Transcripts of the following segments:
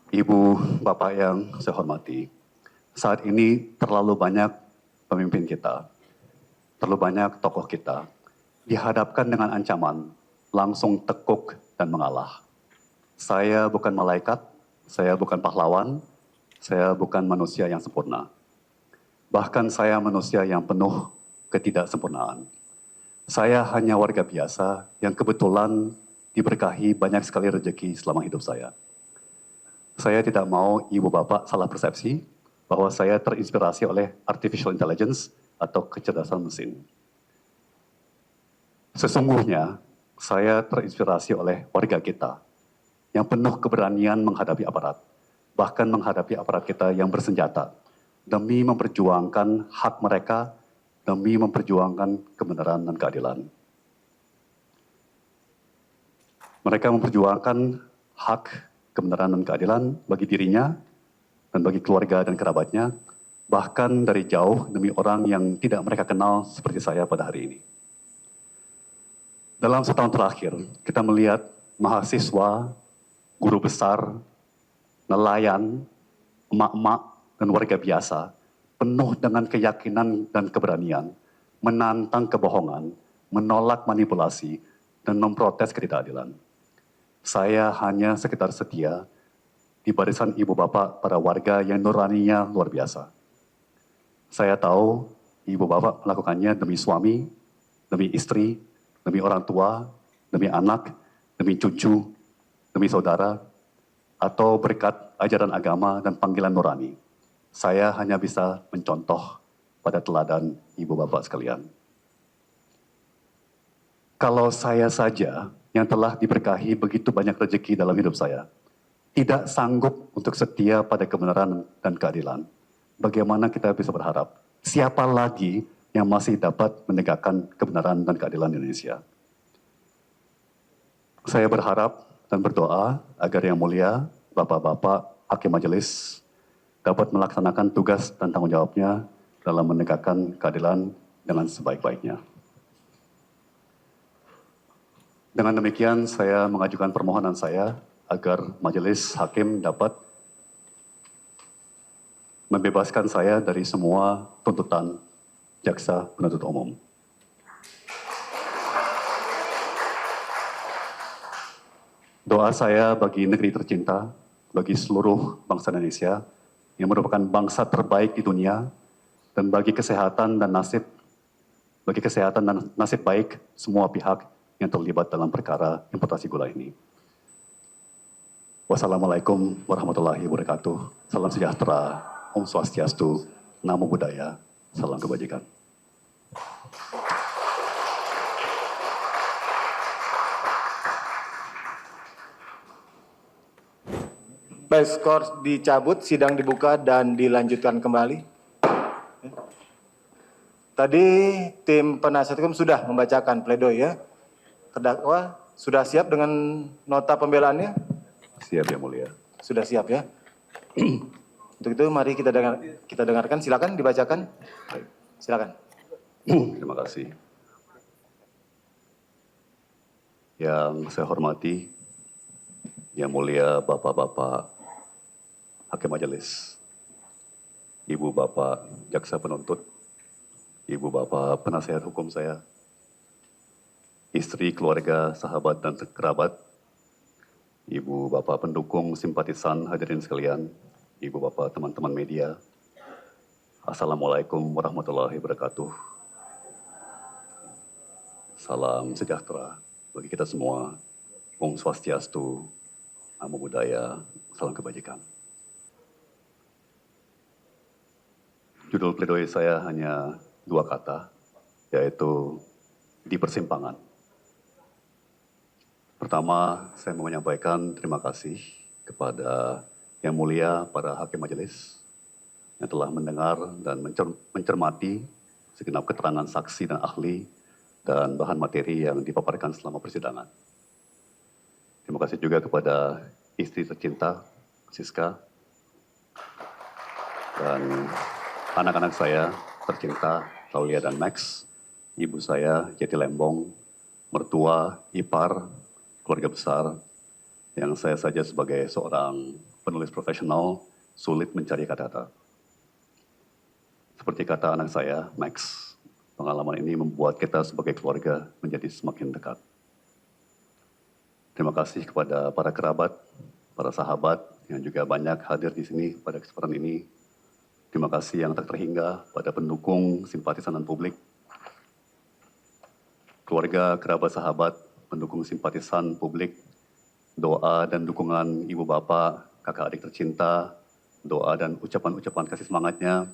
Ibu, Bapak yang saya hormati, saat ini terlalu banyak pemimpin kita, terlalu banyak tokoh kita, dihadapkan dengan ancaman, langsung tekuk dan mengalah. Saya bukan malaikat, saya bukan pahlawan, saya bukan manusia yang sempurna. Bahkan saya manusia yang penuh ketidaksempurnaan. Saya hanya warga biasa yang kebetulan diberkahi banyak sekali rezeki selama hidup saya. Saya tidak mau ibu bapak salah persepsi bahwa saya terinspirasi oleh artificial intelligence atau kecerdasan mesin. Sesungguhnya saya terinspirasi oleh warga kita yang penuh keberanian menghadapi aparat, bahkan menghadapi aparat kita yang bersenjata demi memperjuangkan hak mereka, demi memperjuangkan kebenaran dan keadilan. Mereka memperjuangkan hak, kebenaran dan keadilan bagi dirinya dan bagi keluarga dan kerabatnya, bahkan dari jauh demi orang yang tidak mereka kenal seperti saya pada hari ini. Dalam setahun terakhir, kita melihat mahasiswa, guru besar, nelayan, emak-emak, dan warga biasa penuh dengan keyakinan dan keberanian, menantang kebohongan, menolak manipulasi, dan memprotes ketidakadilan. Saya hanya sekedar setia di barisan ibu bapak para warga yang nuraninya luar biasa. Saya tahu ibu bapak melakukannya demi suami, demi istri, demi orang tua, demi anak, demi cucu, demi saudara, atau berkat ajaran agama dan panggilan nurani. Saya hanya bisa mencontoh pada teladan ibu bapak sekalian. Kalau saya saja yang telah diberkahi begitu banyak rezeki dalam hidup saya, tidak sanggup untuk setia pada kebenaran dan keadilan, bagaimana kita bisa berharap siapa lagi yang masih dapat menegakkan kebenaran dan keadilan di Indonesia? Saya berharap dan berdoa agar Yang Mulia Bapak-Bapak Hakim Majelis dapat melaksanakan tugas dan tanggung jawabnya dalam menegakkan keadilan dengan sebaik-baiknya. Dengan demikian, saya mengajukan permohonan saya agar Majelis Hakim dapat membebaskan saya dari semua tuntutan jaksa penuntut umum. Doa saya bagi negeri tercinta, bagi seluruh bangsa Indonesia yang merupakan bangsa terbaik di dunia, dan bagi kesehatan dan nasib baik semua pihak yang terlibat dalam perkara importasi gula ini. Wassalamualaikum warahmatullahi wabarakatuh. Salam sejahtera, Om Swastiastu, Namo Buddhaya, salam kebajikan. Baik, skor dicabut, sidang dibuka dan dilanjutkan kembali. Tadi tim penasihat hukum sudah membacakan pledoi ya. Terdakwa sudah siap dengan nota pembelaannya? Siap, Yang Mulia. Sudah siap ya. Untuk itu mari kita dengarkan. Silakan dibacakan. Silakan. Terima kasih. Yang saya hormati, Yang Mulia Bapak-Bapak Hakim Majelis, Ibu Bapak Jaksa Penuntut, Ibu Bapak Penasihat Hukum saya, istri, keluarga, sahabat, dan kerabat, Ibu Bapak pendukung, simpatisan, hadirin sekalian, Ibu Bapak teman-teman media, Assalamualaikum warahmatullahi wabarakatuh. Salam sejahtera bagi kita semua. Om Swastiastu, Namo Buddhaya, salam kebajikan. Judul pledoi saya hanya 2 kata, yaitu di persimpangan. Pertama, saya mau menyampaikan terima kasih kepada Yang Mulia para Hakim Majelis yang telah mendengar dan mencermati segenap keterangan saksi dan ahli dan bahan materi yang dipaparkan selama persidangan. Terima kasih juga kepada istri tercinta, Siska, dan anak-anak saya tercinta, Taulia dan Max, ibu saya, Jeti Lembong, mertua, ipar, keluarga besar, yang saya saja sebagai seorang penulis profesional sulit mencari kata-kata. Seperti kata anak saya, Max, pengalaman ini membuat kita sebagai keluarga menjadi semakin dekat. Terima kasih kepada para kerabat, para sahabat yang juga banyak hadir di sini pada kesempatan ini. Terima kasih yang tak terhingga pada pendukung, simpatisan dan publik. Keluarga, kerabat, sahabat, pendukung simpatisan publik, doa dan dukungan ibu bapak, kakak adik tercinta, doa dan ucapan-ucapan kasih semangatnya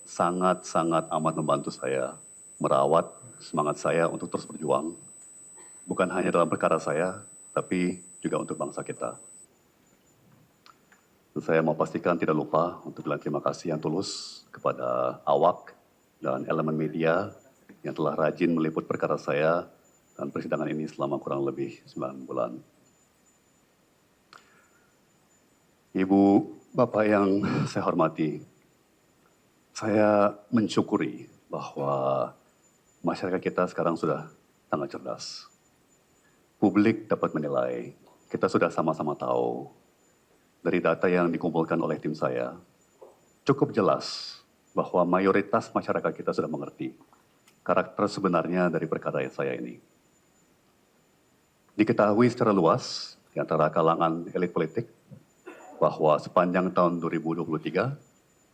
sangat-sangat amat membantu saya merawat semangat saya untuk terus berjuang. Bukan hanya dalam perkara saya, tapi juga untuk bangsa kita. Dan saya mau pastikan tidak lupa untuk bilang terima kasih yang tulus kepada awak dan elemen media yang telah rajin meliput perkara saya dan persidangan ini selama kurang lebih 9 bulan. Ibu, Bapak yang saya hormati, saya mensyukuri bahwa masyarakat kita sekarang sudah sangat cerdas. Publik dapat menilai, kita sudah sama-sama tahu dari data yang dikumpulkan oleh tim saya, cukup jelas bahwa mayoritas masyarakat kita sudah mengerti karakter sebenarnya dari perkara saya ini. Diketahui secara luas di antara kalangan elit politik bahwa sepanjang tahun 2023,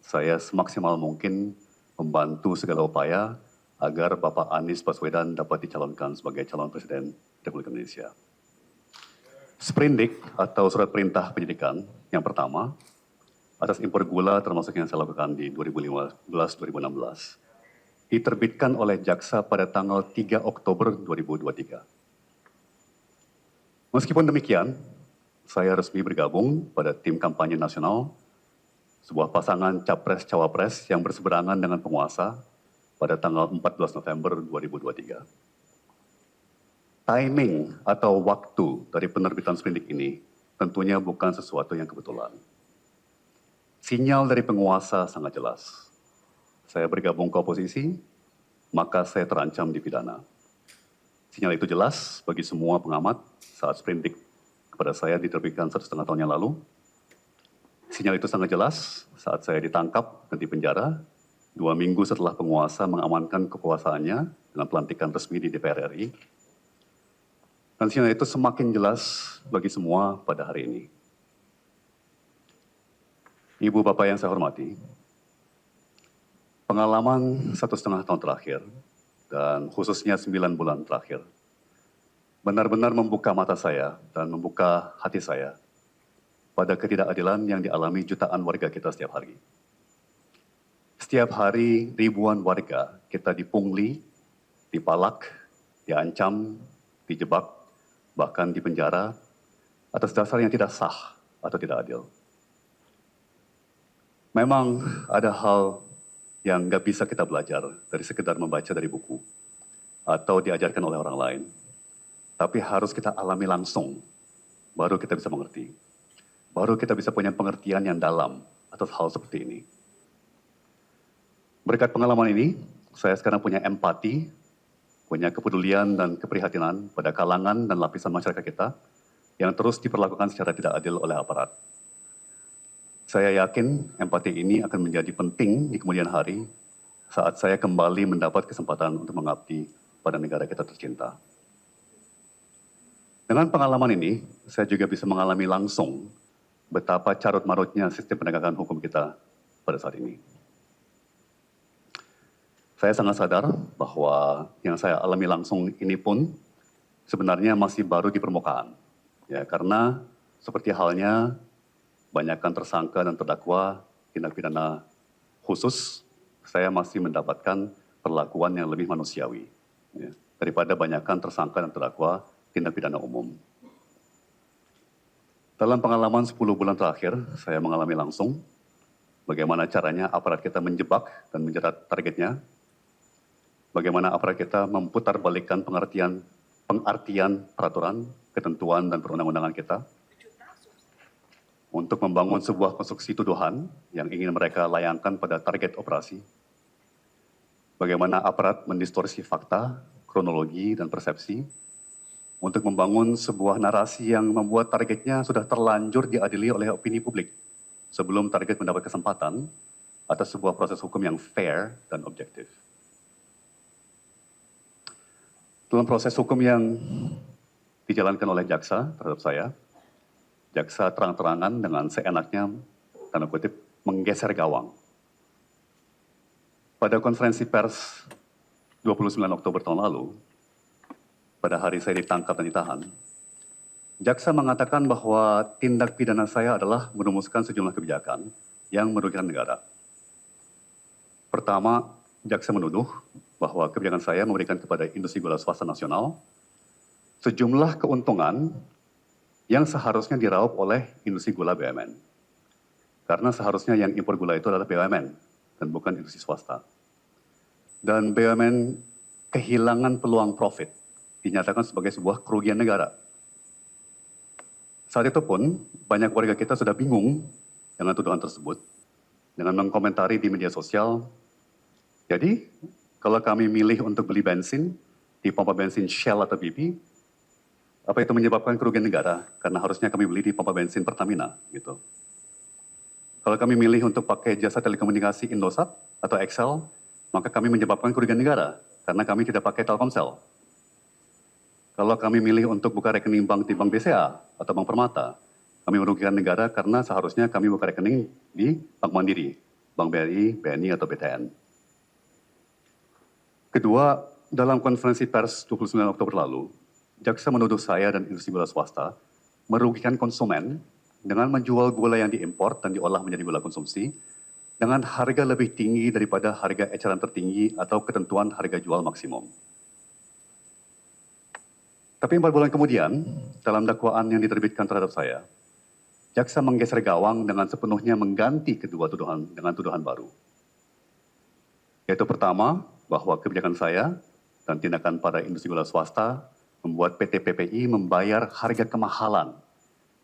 saya semaksimal mungkin membantu segala upaya agar Bapak Anies Baswedan dapat dicalonkan sebagai calon presiden Republik Indonesia. Sprindik atau surat perintah penyidikan yang pertama atas impor gula termasuk yang saya lakukan di 2015-2016 diterbitkan oleh jaksa pada tanggal 3 Oktober 2023. Meskipun demikian, saya resmi bergabung pada tim kampanye nasional, sebuah pasangan capres-cawapres yang berseberangan dengan penguasa pada tanggal 14 November 2023. Timing atau waktu dari penerbitan sprindik ini tentunya bukan sesuatu yang kebetulan. Sinyal dari penguasa sangat jelas. Saya bergabung ke oposisi, maka saya terancam dipidana. Sinyal itu jelas bagi semua pengamat saat sprindik kepada saya diterbitkan 1,5 tahun yang lalu. Sinyal itu sangat jelas saat saya ditangkap dan dipenjara 2 minggu setelah penguasa mengamankan kekuasaannya dengan pelantikan resmi di DPR RI. Dan sinyal itu semakin jelas bagi semua pada hari ini. Ibu bapak yang saya hormati, pengalaman 1,5 tahun terakhir dan khususnya 9 bulan terakhir benar-benar membuka mata saya dan membuka hati saya pada ketidakadilan yang dialami jutaan warga kita setiap hari. Setiap hari ribuan warga kita dipungli, dipalak, diancam, dijebak, bahkan dipenjara atas dasar yang tidak sah atau tidak adil. Memang ada hal yang nggak bisa kita belajar dari sekedar membaca dari buku atau diajarkan oleh orang lain. Tapi harus kita alami langsung, baru kita bisa mengerti. Baru kita bisa punya pengertian yang dalam atas hal seperti ini. Berkat pengalaman ini, saya sekarang punya empati, punya kepedulian dan keprihatinan pada kalangan dan lapisan masyarakat kita yang terus diperlakukan secara tidak adil oleh aparat. Saya yakin empati ini akan menjadi penting di kemudian hari saat saya kembali mendapat kesempatan untuk mengabdi pada negara kita tercinta. Dengan pengalaman ini, saya juga bisa mengalami langsung betapa carut-marutnya sistem penegakan hukum kita pada saat ini. Saya sangat sadar bahwa yang saya alami langsung ini pun sebenarnya masih baru di permukaan. Ya, karena seperti halnya banyakkan tersangka dan terdakwa tindak pidana khusus, saya masih mendapatkan perlakuan yang lebih manusiawi ya, daripada banyakkan tersangka dan terdakwa tindak pidana umum. Dalam pengalaman 10 bulan terakhir, saya mengalami langsung bagaimana caranya aparat kita menjebak dan menjerat targetnya, bagaimana aparat kita memutarbalikkan pengertian peraturan, ketentuan, dan perundang-undangan kita untuk membangun sebuah konstruksi tuduhan yang ingin mereka layangkan pada target operasi. Bagaimana aparat mendistorsi fakta, kronologi, dan persepsi untuk membangun sebuah narasi yang membuat targetnya sudah terlanjur diadili oleh opini publik sebelum target mendapat kesempatan atas sebuah proses hukum yang fair dan objektif. Dalam proses hukum yang dijalankan oleh jaksa terhadap saya, jaksa terang-terangan dengan seenaknya, tanda kutip, menggeser gawang. Pada konferensi pers 29 Oktober tahun lalu, pada hari saya ditangkap dan ditahan, jaksa mengatakan bahwa tindak pidana saya adalah merumuskan sejumlah kebijakan yang merugikan negara. Pertama, jaksa menuduh bahwa kebijakan saya memberikan kepada industri gula swasta nasional sejumlah keuntungan yang seharusnya diraup oleh industri gula BUMN. Karena seharusnya yang impor gula itu adalah BUMN dan bukan industri swasta. Dan BUMN kehilangan peluang profit, dinyatakan sebagai sebuah kerugian negara. Saat itu pun, banyak warga kita sudah bingung dengan tuduhan tersebut, dengan mengkomentari di media sosial. Jadi, kalau kami milih untuk beli bensin di pompa bensin Shell atau BP, apa itu menyebabkan kerugian negara? Karena harusnya kami beli di pompa bensin Pertamina, gitu. Kalau kami milih untuk pakai jasa telekomunikasi Indosat atau XL, maka kami menyebabkan kerugian negara, karena kami tidak pakai Telkomsel. Kalau kami milih untuk buka rekening bank di Bank BCA atau Bank Permata, kami merugikan negara karena seharusnya kami buka rekening di Bank Mandiri, Bank BRI, BNI, atau BTN. Kedua, dalam konferensi pers 29 Oktober lalu, jaksa menuduh saya dan industri gula swasta merugikan konsumen dengan menjual gula yang diimpor dan diolah menjadi gula konsumsi dengan harga lebih tinggi daripada harga eceran tertinggi atau ketentuan harga jual maksimum. Tapi 4 bulan kemudian, dalam dakwaan yang diterbitkan terhadap saya, jaksa menggeser gawang dengan sepenuhnya mengganti kedua tuduhan dengan tuduhan baru. Yaitu pertama, bahwa kebijakan saya dan tindakan pada industri gula swasta membuat PT PPI membayar harga kemahalan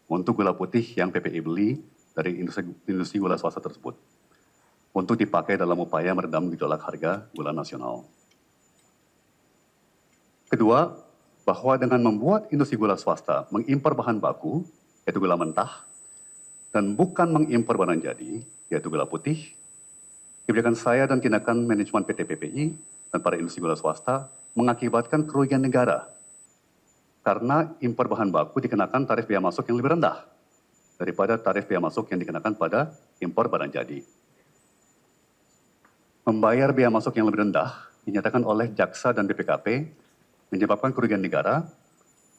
untuk gula putih yang PPI beli dari industri gula swasta tersebut untuk dipakai dalam upaya meredam gejolak harga gula nasional. Kedua, bahwa dengan membuat industri gula swasta mengimpor bahan baku, yaitu gula mentah, dan bukan mengimpor barang jadi, yaitu gula putih, kebijakan saya dan tindakan manajemen PT PPI dan para industri gula swasta mengakibatkan kerugian negara karena impor bahan baku dikenakan tarif biaya masuk yang lebih rendah daripada tarif biaya masuk yang dikenakan pada impor barang jadi. Membayar biaya masuk yang lebih rendah dinyatakan oleh jaksa dan BPKP menyebabkan kerugian negara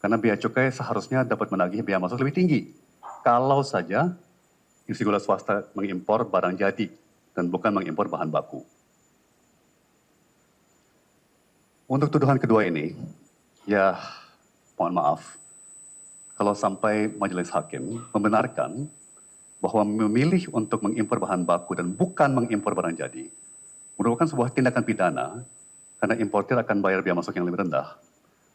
karena bea cukai seharusnya dapat menagih biaya masuk lebih tinggi kalau saja industri gula swasta mengimpor barang jadi dan bukan mengimpor bahan baku. Untuk tuduhan kedua ini, ya mohon maaf, kalau sampai majelis hakim membenarkan bahwa memilih untuk mengimpor bahan baku dan bukan mengimpor barang jadi, merupakan sebuah tindakan pidana karena importir akan bayar biaya masuk yang lebih rendah,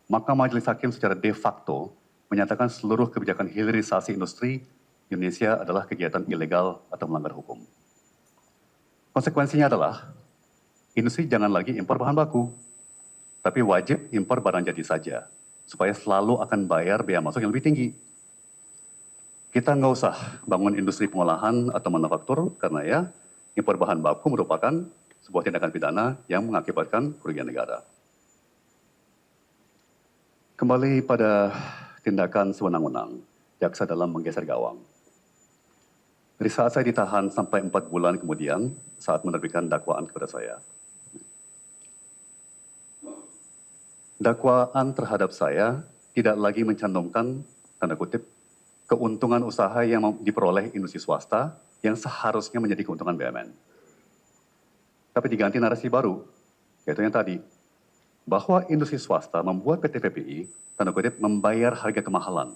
maka majelis hakim secara de facto menyatakan seluruh kebijakan hilirisasi industri Indonesia adalah kegiatan ilegal atau melanggar hukum. Konsekuensinya adalah, industri jangan lagi impor bahan baku, tapi wajib impor barang jadi saja, supaya selalu akan bayar biaya masuk yang lebih tinggi. Kita nggak usah bangun industri pengolahan atau manufaktur, karena ya, impor bahan baku merupakan sebuah tindakan pidana yang mengakibatkan kerugian negara. Kembali pada tindakan sewenang-wenang, jaksa dalam menggeser gawang. Dari saat saya ditahan sampai 4 bulan kemudian, saat menerbitkan dakwaan kepada saya. Dakwaan terhadap saya tidak lagi mencantumkan, tanda kutip, keuntungan usaha yang diperoleh industri swasta yang seharusnya menjadi keuntungan BUMN. Tapi diganti narasi baru, yaitu yang tadi, bahwa industri swasta membuat PT PPI, tanda kutip, membayar harga kemahalan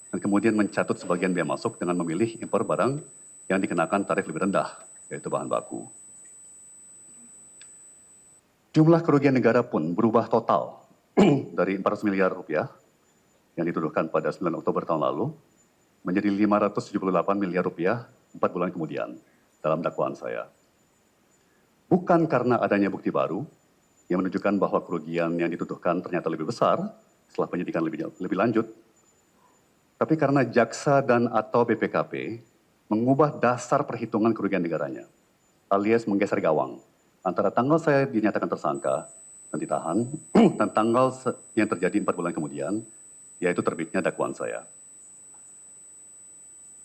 dan kemudian mencatut sebagian biaya masuk dengan memilih impor barang yang dikenakan tarif lebih rendah, yaitu bahan baku. Jumlah kerugian negara pun berubah total dari 400 miliar rupiah yang dituduhkan pada 9 Oktober tahun lalu menjadi 578 miliar rupiah 4 bulan kemudian dalam dakwaan saya. Bukan karena adanya bukti baru yang menunjukkan bahwa kerugian yang dituduhkan ternyata lebih besar setelah penyidikan lebih lanjut. Tapi karena jaksa dan atau BPKP mengubah dasar perhitungan kerugian negaranya, alias menggeser gawang antara tanggal saya dinyatakan tersangka dan ditahan dan tanggal yang terjadi 4 bulan kemudian, yaitu terbitnya dakwaan saya.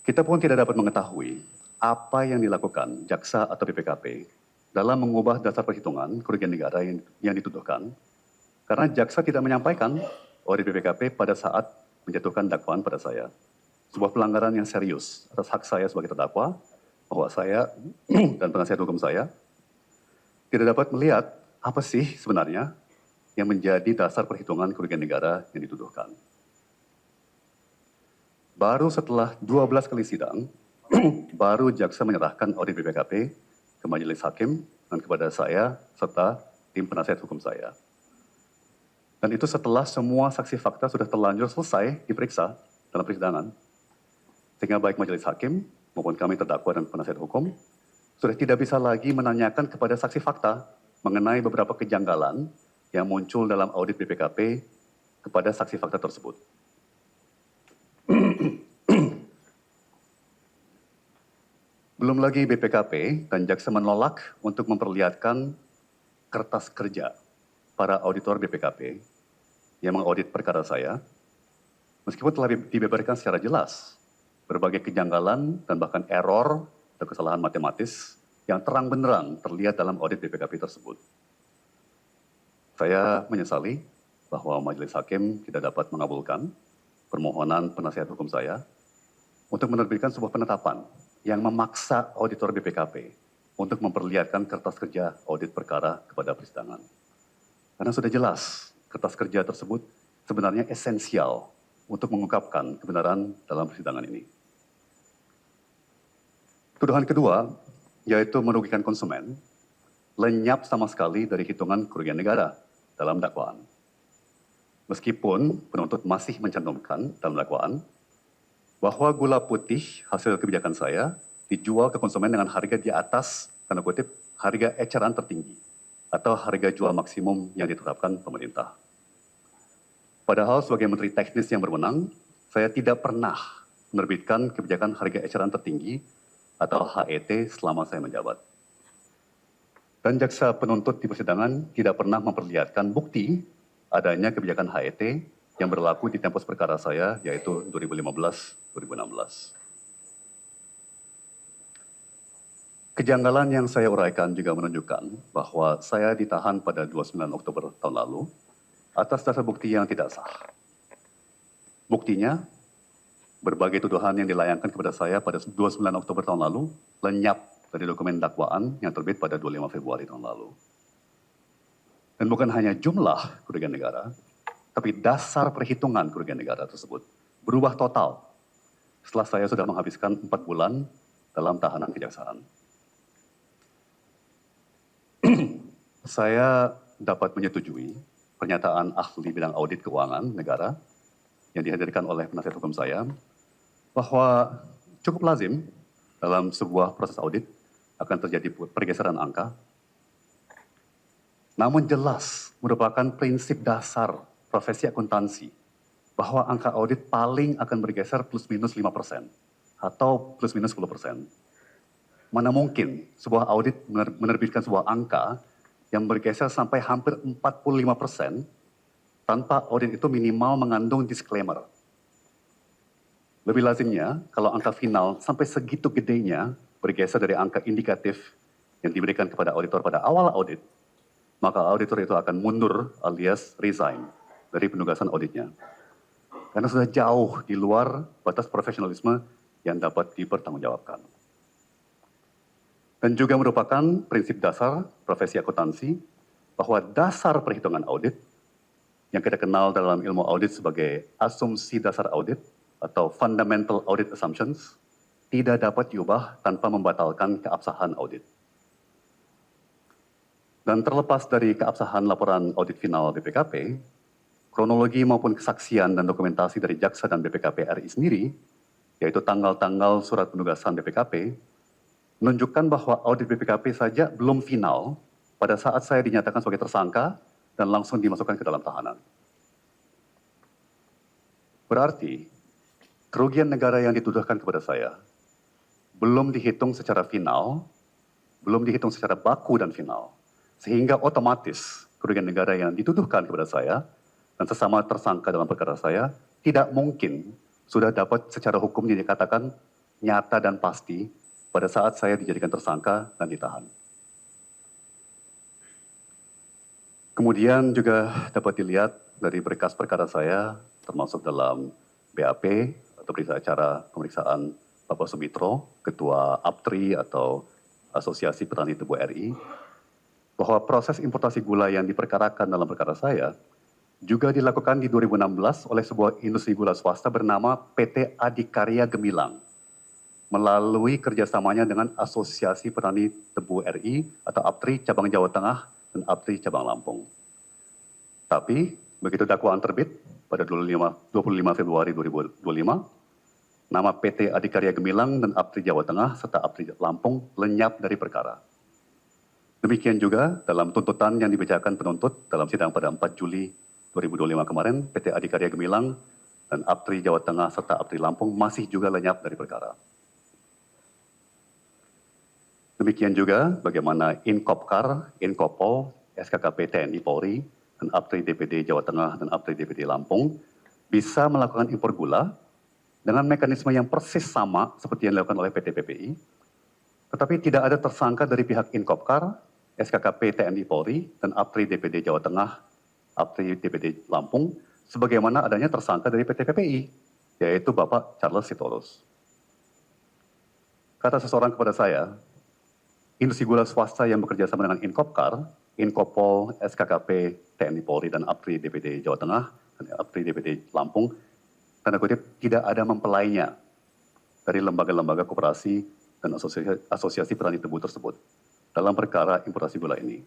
Kita pun tidak dapat mengetahui apa yang dilakukan jaksa atau BPKP dalam mengubah dasar perhitungan kerugian negara yang dituduhkan, karena jaksa tidak menyampaikan audit BPKP pada saat menjatuhkan dakwaan pada saya. Sebuah pelanggaran yang serius atas hak saya sebagai terdakwa, bahwa saya dan penasihat hukum saya tidak dapat melihat apa sih sebenarnya yang menjadi dasar perhitungan kerugian negara yang dituduhkan. Baru setelah 12 kali sidang, baru jaksa menyerahkan audit BPKP ke majelis hakim dan kepada saya serta tim penasihat hukum saya. Dan itu setelah semua saksi fakta sudah terlanjur selesai diperiksa dalam persidangan. Sehingga baik majelis hakim maupun kami terdakwa dan penasihat hukum sudah tidak bisa lagi menanyakan kepada saksi fakta mengenai beberapa kejanggalan yang muncul dalam audit BPKP kepada saksi fakta tersebut. Belum lagi BPKP dan jaksa menolak untuk memperlihatkan kertas kerja para auditor BPKP yang mengaudit perkara saya, meskipun telah dibeberkan secara jelas berbagai kejanggalan dan bahkan error atau kesalahan matematis yang terang benderang terlihat dalam audit BPKP tersebut. Saya menyesali bahwa majelis hakim tidak dapat mengabulkan permohonan penasihat hukum saya untuk menerbitkan sebuah penetapan yang memaksa auditor BPKP untuk memperlihatkan kertas kerja audit perkara kepada persidangan. Karena sudah jelas kertas kerja tersebut sebenarnya esensial untuk mengungkapkan kebenaran dalam persidangan ini. Tuduhan kedua, yaitu merugikan konsumen, lenyap sama sekali dari hitungan kerugian negara dalam dakwaan. Meskipun penuntut masih mencantumkan dalam dakwaan bahwa gula putih hasil kebijakan saya dijual ke konsumen dengan harga di atas, tanda kutip, harga eceran tertinggi atau harga jual maksimum yang ditetapkan pemerintah. Padahal sebagai Menteri Teknis yang berwenang, saya tidak pernah menerbitkan kebijakan harga eceran tertinggi atau HET selama saya menjabat. Dan jaksa penuntut di persidangan tidak pernah memperlihatkan bukti adanya kebijakan HET yang berlaku di tempos perkara saya, yaitu 2015-2016. Kejanggalan yang saya uraikan juga menunjukkan bahwa saya ditahan pada 29 Oktober tahun lalu atas dasar bukti yang tidak sah. Buktinya, berbagai tuduhan yang dilayangkan kepada saya pada 29 Oktober tahun lalu lenyap dari dokumen dakwaan yang terbit pada 25 Februari tahun lalu. Dan bukan hanya jumlah kerugian negara, tapi dasar perhitungan kerugian negara tersebut berubah total setelah saya sudah menghabiskan 4 bulan dalam tahanan kejaksaan. Saya dapat menyetujui pernyataan ahli bidang audit keuangan negara yang dihadirkan oleh penasihat hukum saya bahwa cukup lazim dalam sebuah proses audit akan terjadi pergeseran angka. Namun jelas merupakan prinsip dasar profesi akuntansi bahwa angka audit paling akan bergeser plus minus 5% atau plus minus 10%. Mana mungkin sebuah audit menerbitkan sebuah angka yang bergeser sampai hampir 45% tanpa audit itu minimal mengandung disclaimer. Lebih lazimnya kalau angka final sampai segitu gedenya bergeser dari angka indikatif yang diberikan kepada auditor pada awal audit, maka auditor itu akan mundur alias resign dari penugasan auditnya. Karena sudah jauh di luar batas profesionalisme yang dapat dipertanggungjawabkan. Dan juga merupakan prinsip dasar profesi akuntansi bahwa dasar perhitungan audit yang kita kenal dalam ilmu audit sebagai asumsi dasar audit atau fundamental audit assumptions tidak dapat diubah tanpa membatalkan keabsahan audit. Dan terlepas dari keabsahan laporan audit final BPKP, kronologi maupun kesaksian dan dokumentasi dari jaksa dan BPKP RI sendiri, yaitu tanggal-tanggal surat penugasan BPKP, menunjukkan bahwa audit BPKP saja belum final pada saat saya dinyatakan sebagai tersangka dan langsung dimasukkan ke dalam tahanan. Berarti kerugian negara yang dituduhkan kepada saya belum dihitung secara final, belum dihitung secara baku dan final, sehingga otomatis kerugian negara yang dituduhkan kepada saya dan sesama tersangka dalam perkara saya tidak mungkin sudah dapat secara hukum dikatakan nyata dan pasti pada saat saya dijadikan tersangka dan ditahan. Kemudian juga dapat dilihat dari berkas perkara saya, termasuk dalam BAP atau berita acara pemeriksaan Bapak Sumitro, Ketua APTRI atau Asosiasi Petani Tebu RI, bahwa proses importasi gula yang diperkarakan dalam perkara saya juga dilakukan di 2016 oleh sebuah industri gula swasta bernama PT Adikarya Gemilang, melalui kerjasamanya dengan Asosiasi Petani Tebu RI atau APTRI Cabang Jawa Tengah dan APTRI Cabang Lampung. Tapi begitu dakwaan terbit pada 25 Februari 2025, nama PT Adikarya Gemilang dan APTRI Jawa Tengah serta APTRI Lampung lenyap dari perkara. Demikian juga dalam tuntutan yang dibacakan penuntut dalam sidang pada 4 Juli 2025 kemarin, PT Adikarya Gemilang dan APTRI Jawa Tengah serta APTRI Lampung masih juga lenyap dari perkara. Demikian juga bagaimana Inkopkar, Inkopol, SKKP TNI Polri, dan APTRI DPD Jawa Tengah dan APTRI DPD Lampung bisa melakukan impor gula dengan mekanisme yang persis sama seperti yang dilakukan oleh PT PPI, tetapi tidak ada tersangka dari pihak Inkopkar, SKKP TNI Polri, dan APTRI DPD Jawa Tengah, APTRI DPD Lampung, sebagaimana adanya tersangka dari PT PPI, yaitu Bapak Charles Sitorus. Kata seseorang kepada saya, industri gula swasta yang bekerja sama dengan Inkopkar, Inkopol, SKKP, TNI Polri, dan APTRI DPD Jawa Tengah, dan APTRI DPD Lampung, tanda kutip, tidak ada mempelainya dari lembaga-lembaga koperasi dan asosiasi petani tebu tersebut dalam perkara importasi gula ini.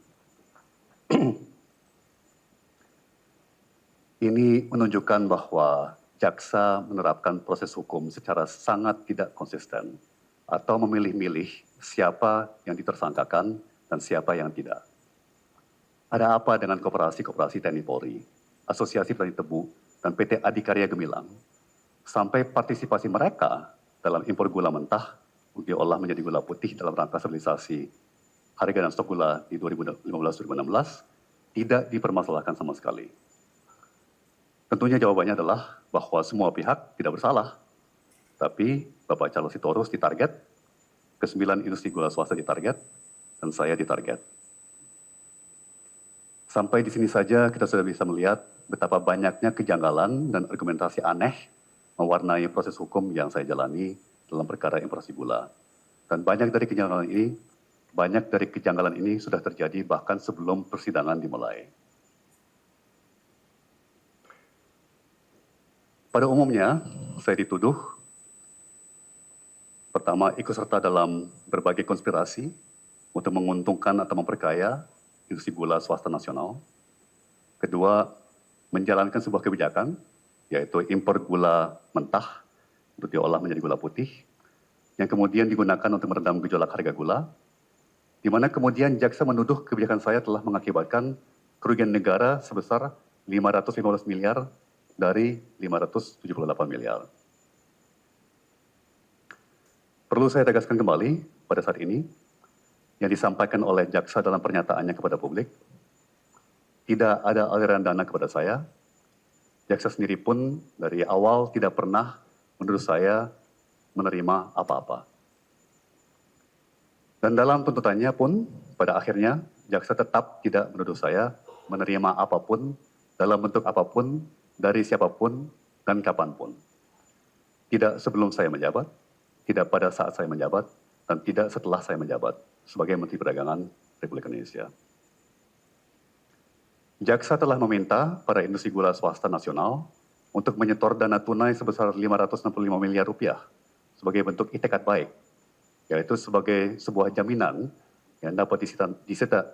Ini menunjukkan bahwa jaksa menerapkan proses hukum secara sangat tidak konsisten atau memilih-milih siapa yang ditersangkakan dan siapa yang tidak. Ada apa dengan koperasi-koperasi TNI Polri, Asosiasi Petani Tebu, dan PT Adikarya Gemilang, sampai partisipasi mereka dalam impor gula mentah untuk diolah menjadi gula putih dalam rangka stabilisasi harga dan stok gula di 2015-2016 tidak dipermasalahkan sama sekali. Tentunya jawabannya adalah bahwa semua pihak tidak bersalah, tapi Bapak Charles Sitorus ditarget, ke-9 industri gula swasta ditarget, dan saya ditarget. Sampai di sini saja kita sudah bisa melihat betapa banyaknya kejanggalan dan argumentasi aneh mewarnai proses hukum yang saya jalani dalam perkara importasi gula. Dan banyak dari kejanggalan ini sudah terjadi bahkan sebelum persidangan dimulai. Pada umumnya, saya dituduh pertama ikut serta dalam berbagai konspirasi untuk menguntungkan atau memperkaya industri gula swasta nasional. Kedua, menjalankan sebuah kebijakan, yaitu impor gula mentah untuk diolah menjadi gula putih, yang kemudian digunakan untuk meredam gejolak harga gula, di mana kemudian jaksa menuduh kebijakan saya telah mengakibatkan kerugian negara sebesar 515 miliar dari 578 miliar. Perlu saya tegaskan kembali pada saat ini, yang disampaikan oleh jaksa dalam pernyataannya kepada publik, tidak ada aliran dana kepada saya. Jaksa sendiri pun dari awal tidak pernah menurut saya menerima apa-apa. Dan dalam tuntutannya pun, pada akhirnya, jaksa tetap tidak menuduh saya menerima apapun, dalam bentuk apapun, dari siapapun, dan kapanpun. Tidak sebelum saya menjabat, tidak pada saat saya menjabat, dan tidak setelah saya menjabat sebagai Menteri Perdagangan Republik Indonesia. Jaksa telah meminta para industri gula swasta nasional untuk menyetor dana tunai sebesar 565 miliar rupiah sebagai bentuk itikad baik, yaitu sebagai sebuah jaminan yang dapat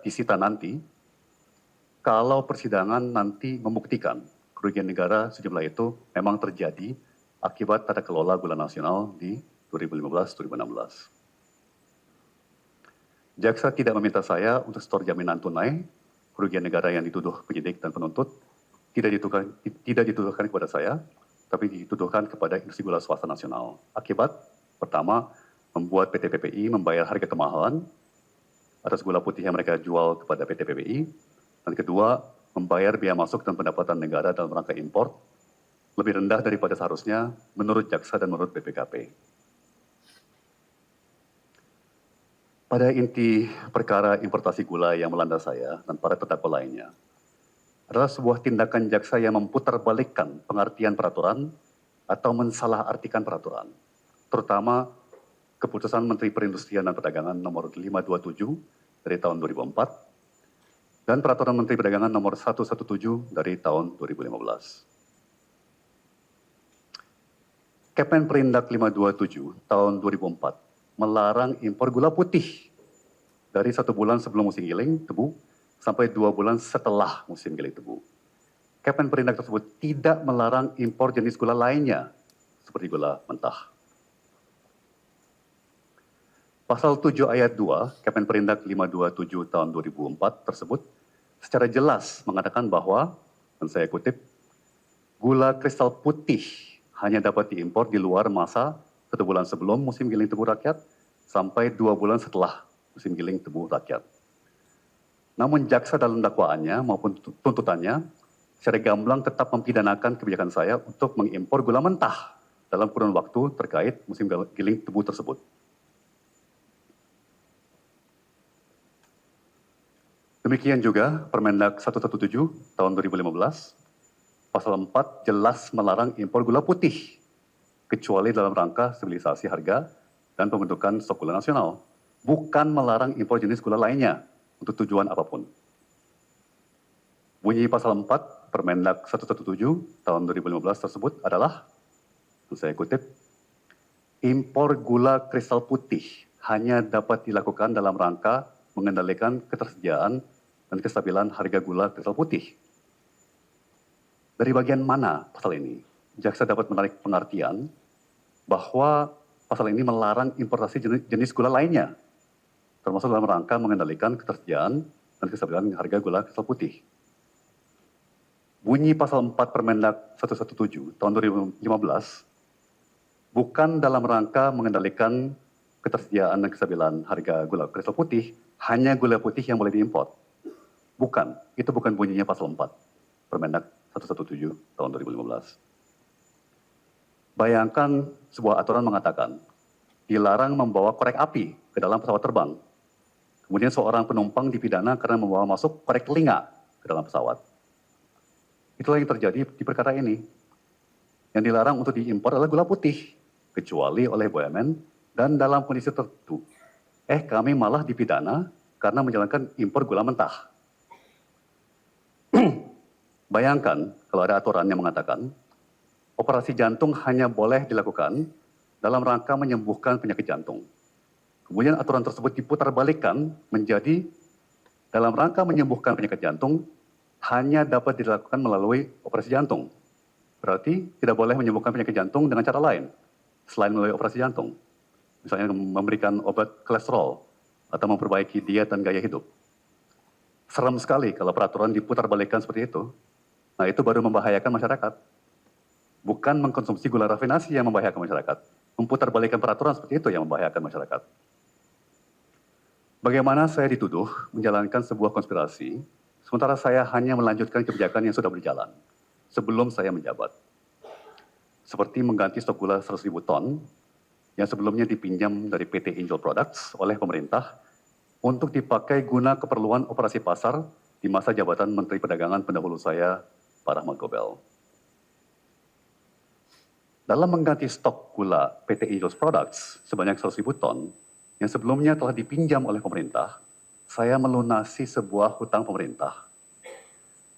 disita nanti kalau persidangan nanti membuktikan kerugian negara sejumlah itu memang terjadi akibat tata kelola gula nasional di 2015-2016. Jaksa tidak meminta saya untuk setor jaminan tunai kerugian negara yang dituduh penyidik dan penuntut, tidak dituduhkan kepada saya, tapi dituduhkan kepada industri gula swasta nasional. Akibat, pertama, membuat PT PPI membayar harga kemahalan atas gula putih yang mereka jual kepada PT PPI, dan kedua, membayar biaya masuk dan pendapatan negara dalam rangka impor lebih rendah daripada seharusnya menurut jaksa dan menurut BPKP. Pada inti perkara importasi gula yang melanda saya dan para terdakwa lainnya adalah sebuah tindakan jaksa yang memutarbalikkan pengertian peraturan atau mensalahartikan peraturan, terutama Keputusan Menteri Perindustrian dan Perdagangan nomor 527 dari tahun 2004 dan Peraturan Menteri Perdagangan nomor 117 dari tahun 2015. Kemen Perindak 527 tahun 2004 melarang impor gula putih dari 1 bulan sebelum musim giling tebu sampai 2 bulan setelah musim giling tebu. Kemen Perindak tersebut tidak melarang impor jenis gula lainnya seperti gula mentah. Pasal 7 ayat 2 Kemen Perindak 527 tahun 2004 tersebut secara jelas mengatakan bahwa, dan saya kutip, gula kristal putih hanya dapat diimpor di luar masa 1 bulan sebelum musim giling tebu rakyat sampai 2 bulan setelah musim giling tebu rakyat. Namun jaksa dalam dakwaannya maupun tuntutannya secara gamblang tetap mempidanakan kebijakan saya untuk mengimpor gula mentah dalam kurun waktu terkait musim giling tebu tersebut. Demikian juga Permendak 117 tahun 2015, pasal 4 jelas melarang impor gula putih kecuali dalam rangka stabilisasi harga dan pembentukan stok gula nasional, bukan melarang impor jenis gula lainnya untuk tujuan apapun. Bunyi pasal 4 Permendak 117 tahun 2015 tersebut adalah, saya kutip, impor gula kristal putih hanya dapat dilakukan dalam rangka mengendalikan ketersediaan dan kestabilan harga gula kristal putih. Dari bagian mana pasal ini? Jaksa dapat menarik pengertian bahwa pasal ini melarang importasi jenis gula lainnya, termasuk dalam rangka mengendalikan ketersediaan dan kestabilan harga gula kristal putih. Bunyi pasal 4 Permendak 117 tahun 2015 bukan dalam rangka mengendalikan ketersediaan dan kestabilan harga gula kristal putih, hanya gula putih yang boleh diimpor. Bukan, itu bukan bunyinya pasal 4 Permendak 117 tahun 2015. Bayangkan sebuah aturan mengatakan dilarang membawa korek api ke dalam pesawat terbang. Kemudian seorang penumpang dipidana karena membawa masuk korek telinga ke dalam pesawat. Itulah yang terjadi di perkara ini. Yang dilarang untuk diimpor adalah gula putih, kecuali oleh BUMN dan dalam kondisi tertentu. Kami malah dipidana karena menjalankan impor gula mentah. Bayangkan kalau ada aturan yang mengatakan operasi jantung hanya boleh dilakukan dalam rangka menyembuhkan penyakit jantung. Kemudian aturan tersebut diputarbalikkan menjadi dalam rangka menyembuhkan penyakit jantung hanya dapat dilakukan melalui operasi jantung. Berarti tidak boleh menyembuhkan penyakit jantung dengan cara lain selain melalui operasi jantung. Misalnya memberikan obat kolesterol atau memperbaiki diet dan gaya hidup. Serem sekali kalau peraturan diputarbalikkan seperti itu. Nah, itu baru membahayakan masyarakat. Bukan mengkonsumsi gula rafinasi yang membahayakan masyarakat. Memutarbalikkan peraturan seperti itu yang membahayakan masyarakat. Bagaimana saya dituduh menjalankan sebuah konspirasi, sementara saya hanya melanjutkan kebijakan yang sudah berjalan sebelum saya menjabat. Seperti mengganti stok gula 100.000 ton yang sebelumnya dipinjam dari PT Angel Products oleh pemerintah untuk dipakai guna keperluan operasi pasar di masa jabatan Menteri Perdagangan pendahulu saya, Pak Rahmat Gobel. Dalam mengganti stok gula PT Angel Products sebanyak 100.000 ton yang sebelumnya telah dipinjam oleh pemerintah, saya melunasi sebuah hutang pemerintah.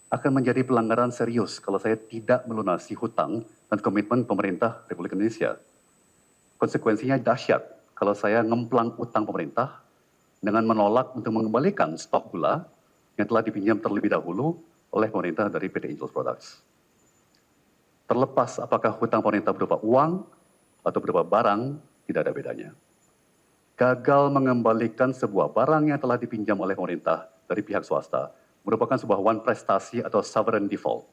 Akan menjadi pelanggaran serius kalau saya tidak melunasi hutang dan komitmen pemerintah Republik Indonesia. Konsekuensinya dahsyat kalau saya ngemplang utang pemerintah dengan menolak untuk mengembalikan stok gula yang telah dipinjam terlebih dahulu oleh pemerintah dari PT Angel Products. Terlepas apakah hutang pemerintah berupa uang atau berupa barang, tidak ada bedanya. Gagal mengembalikan sebuah barang yang telah dipinjam oleh pemerintah dari pihak swasta merupakan sebuah one prestasi atau sovereign default.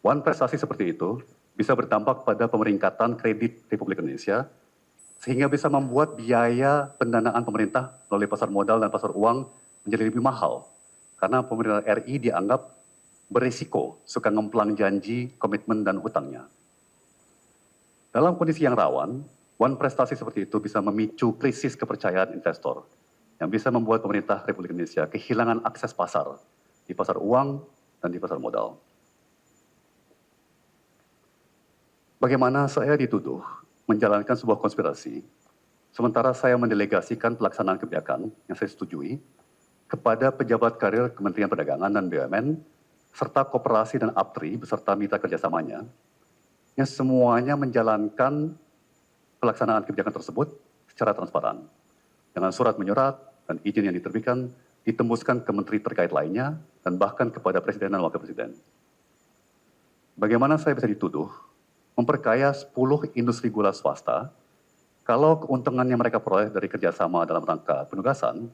One prestasi seperti itu bisa berdampak pada pemeringkatan kredit Republik Indonesia, sehingga bisa membuat biaya pendanaan pemerintah melalui pasar modal dan pasar uang menjadi lebih mahal. Karena pemerintah RI dianggap berisiko, suka ngemplang janji, komitmen, dan hutangnya. Dalam kondisi yang rawan, prestasi seperti itu bisa memicu krisis kepercayaan investor, yang bisa membuat pemerintah Republik Indonesia kehilangan akses pasar, di pasar uang dan di pasar modal. Bagaimana saya dituduh menjalankan sebuah konspirasi, sementara saya mendelegasikan pelaksanaan kebijakan yang saya setujui kepada pejabat karir Kementerian Perdagangan dan BUMN, serta koperasi dan APTRI beserta mitra kerjasamanya, yang semuanya menjalankan pelaksanaan kebijakan tersebut secara transparan, dengan surat menyurat dan izin yang diterbitkan ditembuskan ke menteri terkait lainnya dan bahkan kepada Presiden dan Wakil Presiden. Bagaimana saya bisa dituduh memperkaya 10 industri gula swasta kalau keuntungan yang mereka peroleh dari kerjasama dalam rangka penugasan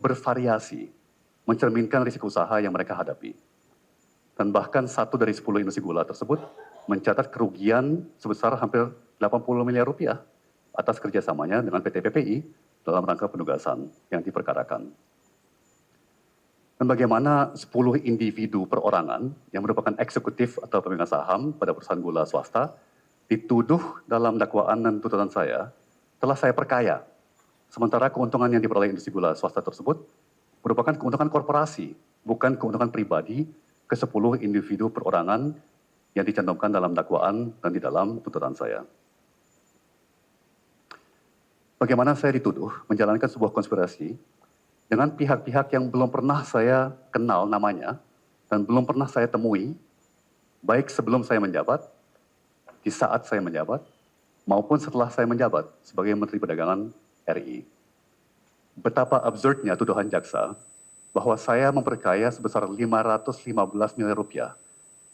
bervariasi, mencerminkan risiko usaha yang mereka hadapi. Dan bahkan 1 dari 10 industri gula tersebut mencatat kerugian sebesar hampir 80 miliar rupiah atas kerjasamanya dengan PT PPI dalam rangka penugasan yang diperkarakan. Dan bagaimana 10 individu perorangan yang merupakan eksekutif atau pemegang saham pada perusahaan gula swasta dituduh dalam dakwaan dan tuntutan saya telah saya perkaya. Sementara keuntungan yang diperoleh industri gula swasta tersebut merupakan keuntungan korporasi, bukan keuntungan pribadi ke 10 individu perorangan yang dicantumkan dalam dakwaan dan di dalam tuntutan saya. Bagaimana saya dituduh menjalankan sebuah konspirasi dengan pihak-pihak yang belum pernah saya kenal namanya dan belum pernah saya temui, baik sebelum saya menjabat, di saat saya menjabat, maupun setelah saya menjabat sebagai Menteri Perdagangan RI. Betapa absurdnya tuduhan jaksa bahwa saya memperkaya sebesar 515 miliar rupiah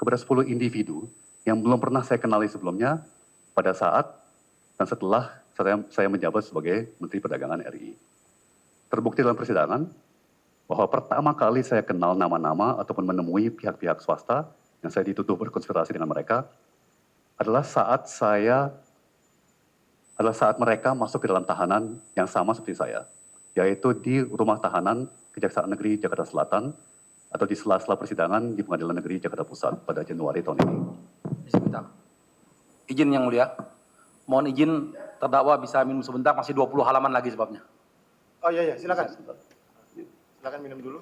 kepada 10 individu yang belum pernah saya kenali sebelumnya pada saat dan setelah saya menjabat sebagai Menteri Perdagangan RI. Terbukti dalam persidangan bahwa pertama kali saya kenal nama-nama ataupun menemui pihak-pihak swasta yang saya dituduh berkonspirasi dengan mereka adalah saat mereka masuk ke dalam tahanan yang sama seperti saya, yaitu di Rumah Tahanan Kejaksaan Negeri Jakarta Selatan atau di sela-sela persidangan di Pengadilan Negeri Jakarta Pusat pada Januari tahun ini. Sebentar. Izin yang mulia, mohon izin terdakwa bisa minum sebentar, masih 20 halaman lagi sebabnya. Oh iya, silakan. Silakan minum dulu.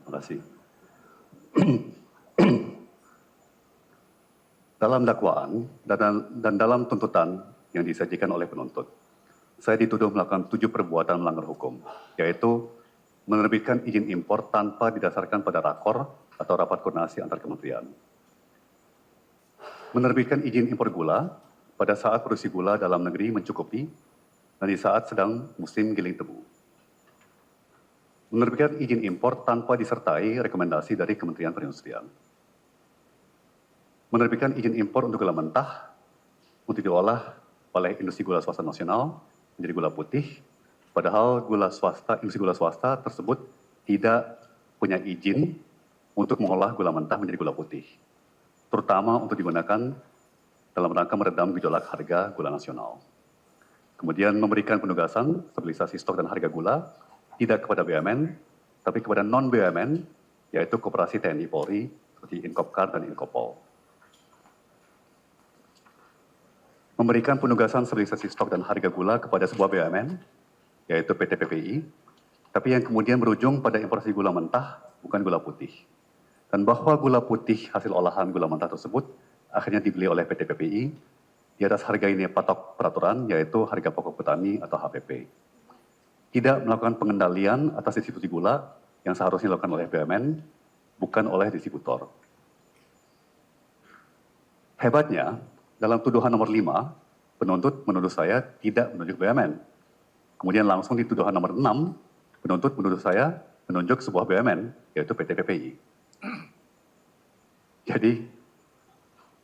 Terima kasih. Dalam dakwaan dan dalam tuntutan yang disajikan oleh penuntut, saya dituduh melakukan 7 perbuatan melanggar hukum, yaitu menerbitkan izin impor tanpa didasarkan pada rakor atau rapat koordinasi antar kementerian. Menerbitkan izin impor gula pada saat produksi gula dalam negeri mencukupi dan di saat sedang musim giling tebu. Menerbitkan izin impor tanpa disertai rekomendasi dari Kementerian Perindustrian. Menerbitkan izin impor untuk gula mentah untuk diolah oleh industri gula swasta nasional menjadi gula putih, padahal industri gula swasta tersebut tidak punya izin untuk mengolah gula mentah menjadi gula putih, terutama untuk digunakan dalam rangka meredam gejolak harga gula nasional. Kemudian memberikan penugasan stabilisasi stok dan harga gula tidak kepada BUMN, tapi kepada non-BUMN, yaitu Koperasi TNI Polri, seperti Inkopkar dan Inkopol. Memberikan penugasan stabilisasi stok dan harga gula kepada sebuah BUMN, yaitu PT PPI, tapi yang kemudian berujung pada importasi gula mentah, bukan gula putih. Dan bahwa gula putih hasil olahan gula mentah tersebut akhirnya dibeli oleh PT PPI di atas harga ini patok peraturan, yaitu harga pokok petani atau HPP. Tidak melakukan pengendalian atas distribusi gula yang seharusnya dilakukan oleh BUMN, bukan oleh distributor. Hebatnya, dalam tuduhan nomor 5, penuntut menuduh saya tidak menunjuk BUMN. Kemudian langsung di tuduhan nomor 6, penuntut menuduh saya menunjuk sebuah BUMN, yaitu PT PPI. Jadi,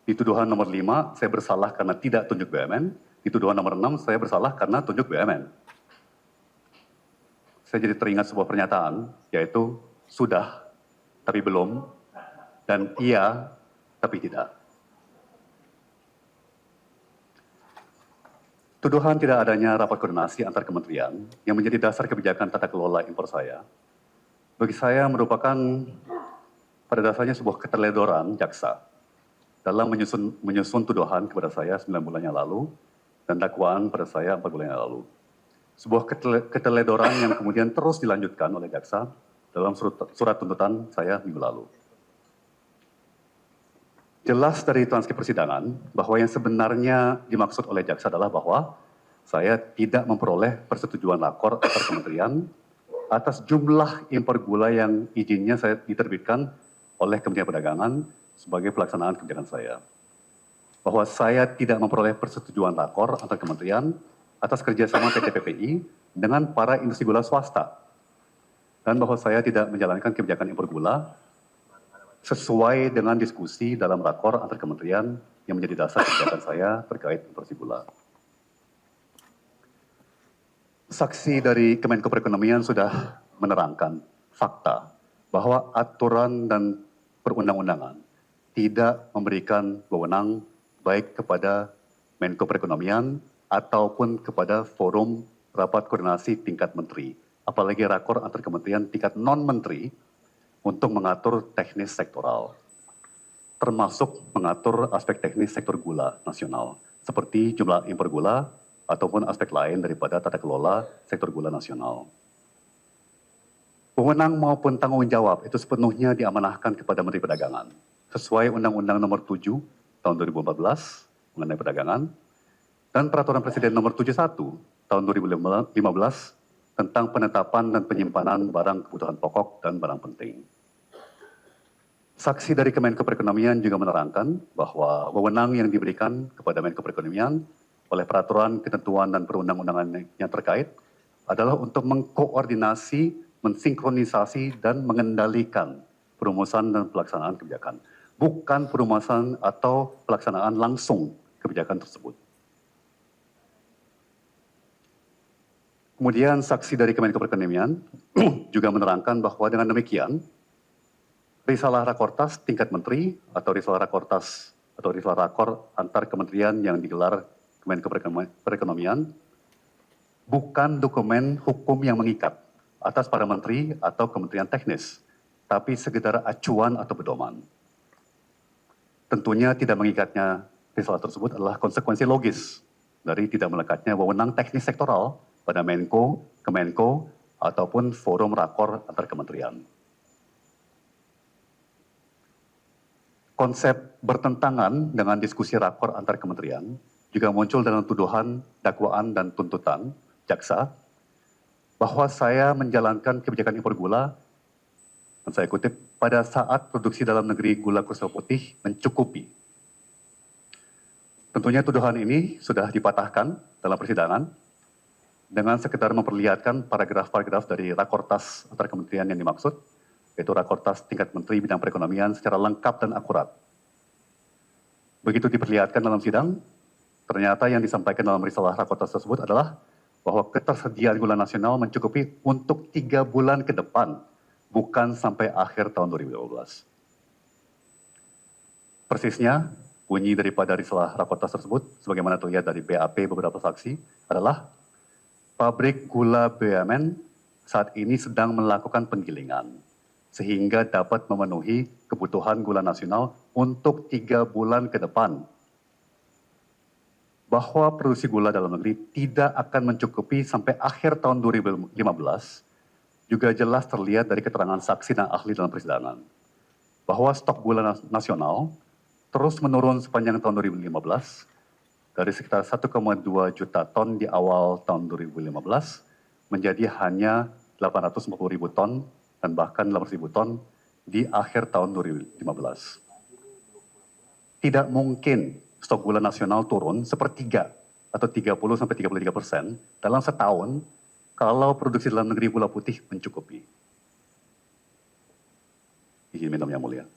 di tuduhan nomor 5, saya bersalah karena tidak tunjuk BUMN. di tuduhan nomor 6 saya bersalah karena tunjuk BUMN. Saya jadi teringat sebuah pernyataan, yaitu sudah tapi belum, dan iya tapi tidak. Tuduhan tidak adanya rapat koordinasi antar kementerian yang menjadi dasar kebijakan tata kelola impor saya, bagi saya merupakan pada dasarnya sebuah keteledoran jaksa dalam menyusun tuduhan kepada saya 9 bulan yang lalu dan dakwaan pada saya 4 bulan yang lalu. Sebuah keteledoran yang kemudian terus dilanjutkan oleh jaksa dalam surat tuntutan saya minggu lalu. Jelas dari transkrip persidangan bahwa yang sebenarnya dimaksud oleh jaksa adalah bahwa saya tidak memperoleh persetujuan rakor antar kementerian atas jumlah impor gula yang izinnya saya diterbitkan oleh Kementerian Perdagangan sebagai pelaksanaan kebijakan saya. Bahwa saya tidak memperoleh persetujuan rakor antar kementerian atas kerjasama PT PPI dengan para industri gula swasta. Dan bahwa saya tidak menjalankan kebijakan impor gula sesuai dengan diskusi dalam rakor antar kementerian yang menjadi dasar kebijakan saya terkait imporsi gula. Saksi dari Kemenko Perekonomian sudah menerangkan fakta bahwa aturan dan perundang-undangan tidak memberikan wewenang baik kepada Menko Perekonomian ataupun kepada forum rapat koordinasi tingkat menteri, apalagi rakor antar kementerian tingkat non-menteri untuk mengatur teknis sektoral, termasuk mengatur aspek teknis sektor gula nasional, seperti jumlah impor gula ataupun aspek lain daripada tata kelola sektor gula nasional. Wewenang maupun tanggung jawab itu sepenuhnya diamanahkan kepada Menteri Perdagangan, sesuai Undang-Undang Nomor 7 Tahun 2014 mengenai perdagangan, dan Peraturan Presiden Nomor 71 Tahun 2015 tentang penetapan dan penyimpanan barang kebutuhan pokok dan barang penting. Saksi dari Kemenko Perekonomian juga menerangkan bahwa wewenang yang diberikan kepada Menko Perekonomian oleh peraturan, ketentuan, dan perundang-undangan yang terkait adalah untuk mengkoordinasi, mensinkronisasi, dan mengendalikan perumusan dan pelaksanaan kebijakan. Bukan perumusan atau pelaksanaan langsung kebijakan tersebut. Kemudian saksi dari Kemenko Perekonomian juga menerangkan bahwa dengan demikian, risalah rakortas tingkat menteri atau risalah rakortas atau risalah rakor antar kementerian yang digelar Kemenko Perekonomian bukan dokumen hukum yang mengikat atas para menteri atau kementerian teknis, tapi sekedar acuan atau pedoman. Tentunya tidak mengikatnya risalah tersebut adalah konsekuensi logis dari tidak melekatnya wewenang teknis sektoral pada Menko, Kemenko, ataupun forum rakor antar kementerian. Konsep bertentangan dengan diskusi rakor antar kementerian juga muncul dalam tuduhan, dakwaan, dan tuntutan jaksa bahwa saya menjalankan kebijakan impor gula, dan saya kutip, pada saat produksi dalam negeri gula kristal putih mencukupi. Tentunya tuduhan ini sudah dipatahkan dalam persidangan dengan sekedar memperlihatkan paragraf-paragraf dari rakortas antar kementerian yang dimaksud, yaitu rakortas tingkat menteri bidang perekonomian secara lengkap dan akurat. Begitu diperlihatkan dalam sidang, ternyata yang disampaikan dalam risalah rakortas tersebut adalah bahwa ketersediaan gula nasional mencukupi untuk 3 bulan ke depan, bukan sampai akhir tahun 2015. Persisnya, bunyi daripada risalah rakortas tersebut, sebagaimana terlihat dari BAP beberapa saksi, adalah pabrik gula BUMN saat ini sedang melakukan penggilingan, sehingga dapat memenuhi kebutuhan gula nasional untuk 3 bulan ke depan. Bahwa produksi gula dalam negeri tidak akan mencukupi sampai akhir tahun 2015, juga jelas terlihat dari keterangan saksi dan ahli dalam persidangan. Bahwa stok gula nasional terus menurun sepanjang tahun 2015, dari sekitar 1,2 juta ton di awal tahun 2015 menjadi hanya 850 ribu ton dan bahkan 800 ribu ton di akhir tahun 2015. Tidak mungkin stok gula nasional turun sepertiga atau 30-33% dalam setahun kalau produksi dalam negeri gula putih mencukupi. Izin minum yang mulia.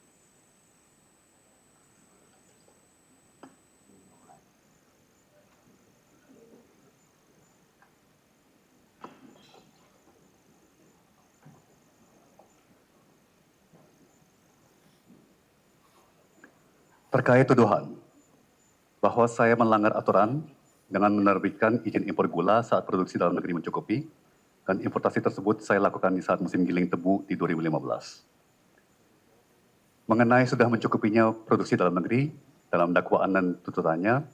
Terkait tuduhan bahwa saya melanggar aturan dengan menerbitkan izin impor gula saat produksi dalam negeri mencukupi, dan importasi tersebut saya lakukan di saat musim giling tebu di 2015. Mengenai sudah mencukupinya produksi dalam negeri, dalam dakwaan dan tuntutannya,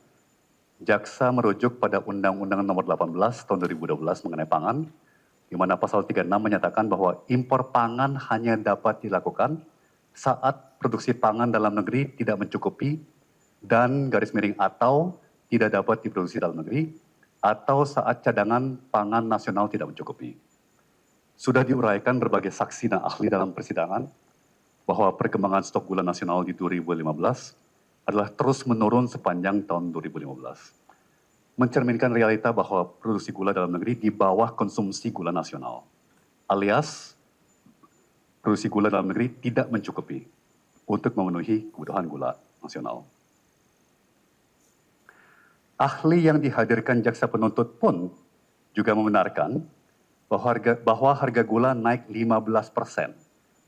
jaksa merujuk pada Undang-Undang Nomor 18 Tahun 2012 mengenai pangan, di mana pasal 36 menyatakan bahwa impor pangan hanya dapat dilakukan saat produksi pangan dalam negeri tidak mencukupi dan garis miring atau tidak dapat diproduksi dalam negeri atau saat cadangan pangan nasional tidak mencukupi. Sudah diuraikan berbagai saksi dan ahli dalam persidangan bahwa perkembangan stok gula nasional di 2015 adalah terus menurun sepanjang tahun 2015. Mencerminkan realita bahwa produksi gula dalam negeri di bawah konsumsi gula nasional. Alias, produksi gula dalam negeri tidak mencukupi untuk memenuhi kebutuhan gula nasional. Ahli yang dihadirkan jaksa penuntut pun juga membenarkan bahwa harga gula naik 15%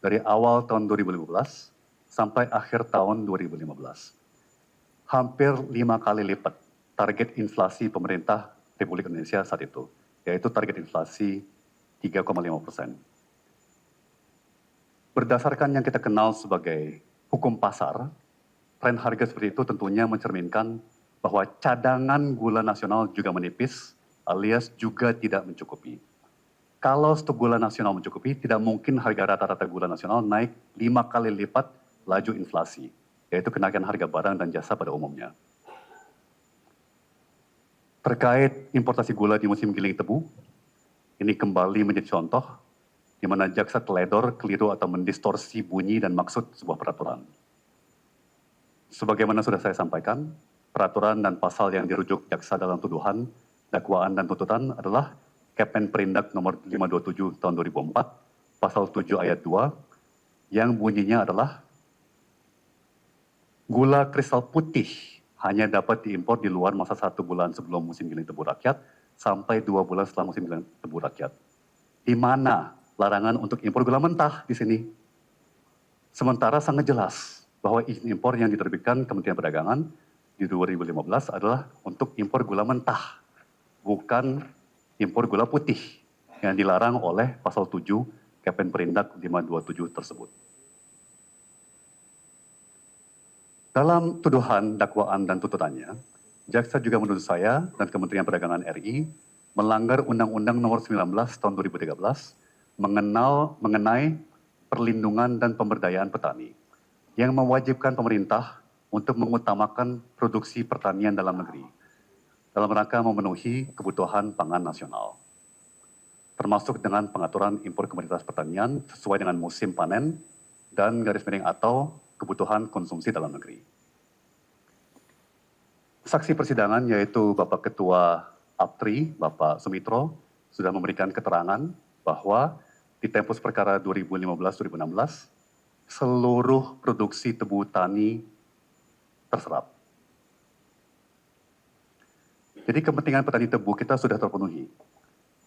dari awal tahun 2015 sampai akhir tahun 2015. Hampir 5 kali lipat target inflasi pemerintah Republik Indonesia saat itu, yaitu target inflasi 3,5%. Berdasarkan yang kita kenal sebagai hukum pasar, tren harga seperti itu tentunya mencerminkan bahwa cadangan gula nasional juga menipis, alias juga tidak mencukupi. Kalau stok gula nasional mencukupi, tidak mungkin harga rata-rata gula nasional naik 5 kali lipat laju inflasi, yaitu kenaikan harga barang dan jasa pada umumnya. Terkait importasi gula di musim giling tebu, ini kembali menjadi contoh di mana jaksa teledor, keliru atau mendistorsi bunyi dan maksud sebuah peraturan. Sebagaimana sudah saya sampaikan, peraturan dan pasal yang dirujuk jaksa dalam tuduhan, dakwaan dan tuntutan adalah Kemen Perindak nomor 527 tahun 2004, pasal 7 ayat 2, yang bunyinya adalah gula kristal putih hanya dapat diimpor di luar masa 1 bulan sebelum musim giling tebu rakyat sampai 2 bulan setelah musim giling tebu rakyat. Di mana larangan untuk impor gula mentah di sini? Sementara sangat jelas bahwa izin impor yang diterbitkan Kementerian Perdagangan di 2015 adalah untuk impor gula mentah, bukan impor gula putih yang dilarang oleh pasal 7 Kemen Perindak 527 tersebut. Dalam tuduhan, dakwaan, dan tuntutannya, jaksa juga menuduh saya dan Kementerian Perdagangan RI melanggar Undang-Undang Nomor 19 Tahun 2013 mengenai perlindungan dan pemberdayaan petani yang mewajibkan pemerintah untuk mengutamakan produksi pertanian dalam negeri dalam rangka memenuhi kebutuhan pangan nasional, termasuk dengan pengaturan impor komoditas pertanian sesuai dengan musim panen dan garis miring atau kebutuhan konsumsi dalam negeri. Saksi persidangan yaitu Bapak Ketua APTRI, Bapak Sumitro, sudah memberikan keterangan bahwa di tempus perkara 2015-2016, seluruh produksi tebu tani terserap. Jadi kepentingan petani tebu kita sudah terpenuhi.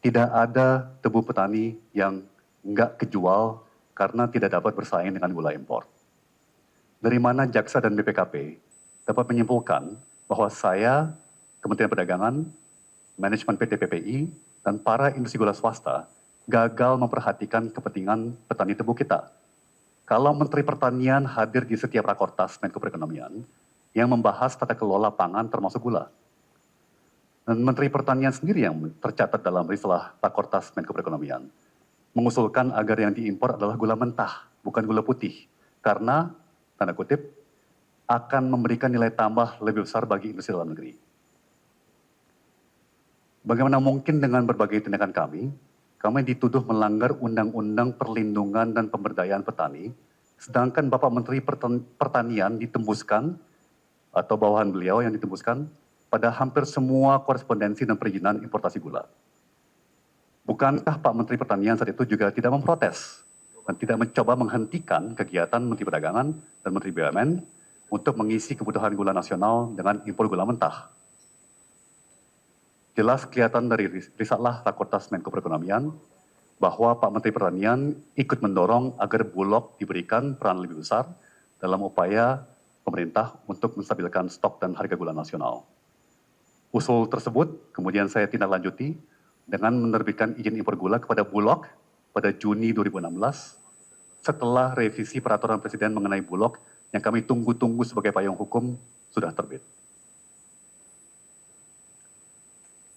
Tidak ada tebu petani yang enggak kejual karena tidak dapat bersaing dengan gula impor. Dari mana jaksa dan BPKP dapat menyimpulkan bahwa saya, Kementerian Perdagangan, manajemen PT PPI, dan para industri gula swasta gagal memperhatikan kepentingan petani tebu kita. Kalau Menteri Pertanian hadir di setiap rakortas Menko Perekonomian yang membahas tata kelola pangan termasuk gula. Dan Menteri Pertanian sendiri yang tercatat dalam risalah rakortas Menko Perekonomian mengusulkan agar yang diimpor adalah gula mentah, bukan gula putih. Karena, tanda kutip, akan memberikan nilai tambah lebih besar bagi industri dalam negeri. Bagaimana mungkin dengan berbagai tindakan kami dituduh melanggar Undang-Undang Perlindungan dan Pemberdayaan Petani, sedangkan Bapak Menteri Pertanian ditembuskan, atau bawahan beliau yang ditembuskan, pada hampir semua korespondensi dan perizinan importasi gula. Bukankah Pak Menteri Pertanian saat itu juga tidak memprotes dan tidak mencoba menghentikan kegiatan Menteri Perdagangan dan Menteri BUMN untuk mengisi kebutuhan gula nasional dengan impor gula mentah? Jelas kelihatan dari risalah rakortas Menko Perekonomian bahwa Pak Menteri Pertanian ikut mendorong agar Bulog diberikan peran lebih besar dalam upaya pemerintah untuk menstabilkan stok dan harga gula nasional. Usul tersebut kemudian saya tindak lanjuti dengan menerbitkan izin impor gula kepada Bulog pada Juni 2016 setelah revisi peraturan Presiden mengenai Bulog yang kami tunggu-tunggu sebagai payung hukum sudah terbit.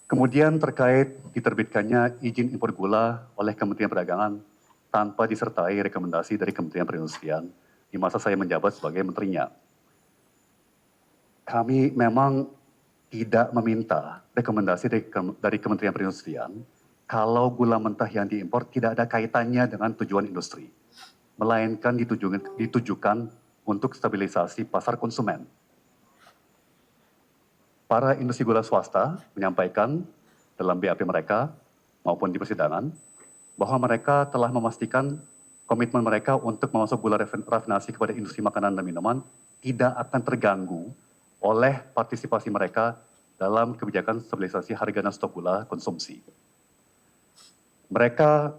Kemudian terkait diterbitkannya izin impor gula oleh Kementerian Perdagangan tanpa disertai rekomendasi dari Kementerian Perindustrian di masa saya menjabat sebagai menterinya. Kami memang tidak meminta rekomendasi dari Kementerian Perindustrian kalau gula mentah yang diimpor tidak ada kaitannya dengan tujuan industri, melainkan ditujukan untuk stabilisasi pasar konsumen. Para industri gula swasta menyampaikan dalam BAP mereka maupun di persidangan bahwa mereka telah memastikan komitmen mereka untuk memasuk gula rafinasi kepada industri makanan dan minuman tidak akan terganggu oleh partisipasi mereka dalam kebijakan stabilisasi harga dan stok gula konsumsi. Mereka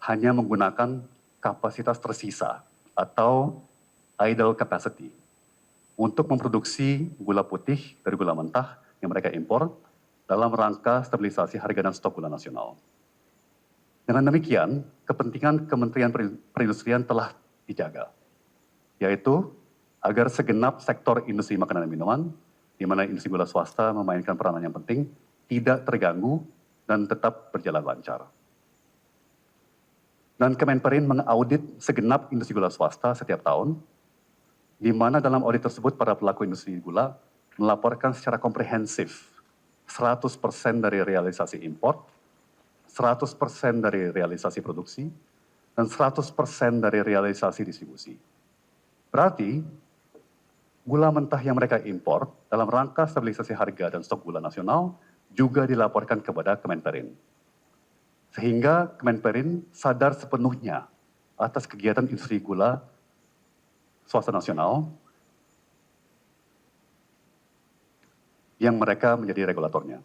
hanya menggunakan kapasitas tersisa atau idle capacity untuk memproduksi gula putih dari gula mentah yang mereka impor dalam rangka stabilisasi harga dan stok gula nasional. Dengan demikian, kepentingan Kementerian Perindustrian telah dijaga, yaitu agar segenap sektor industri makanan dan minuman, di mana industri gula swasta memainkan peranan yang penting, tidak terganggu dan tetap berjalan lancar. Dan Kemenperin mengaudit segenap industri gula swasta setiap tahun, di mana dalam audit tersebut para pelaku industri gula melaporkan secara komprehensif 100% dari realisasi impor, 100% dari realisasi produksi, dan 100% dari realisasi distribusi. Berarti, gula mentah yang mereka impor dalam rangka stabilisasi harga dan stok gula nasional juga dilaporkan kepada Kemenperin. Sehingga Kemenperin sadar sepenuhnya atas kegiatan industri gula swasta nasional yang mereka menjadi regulatornya.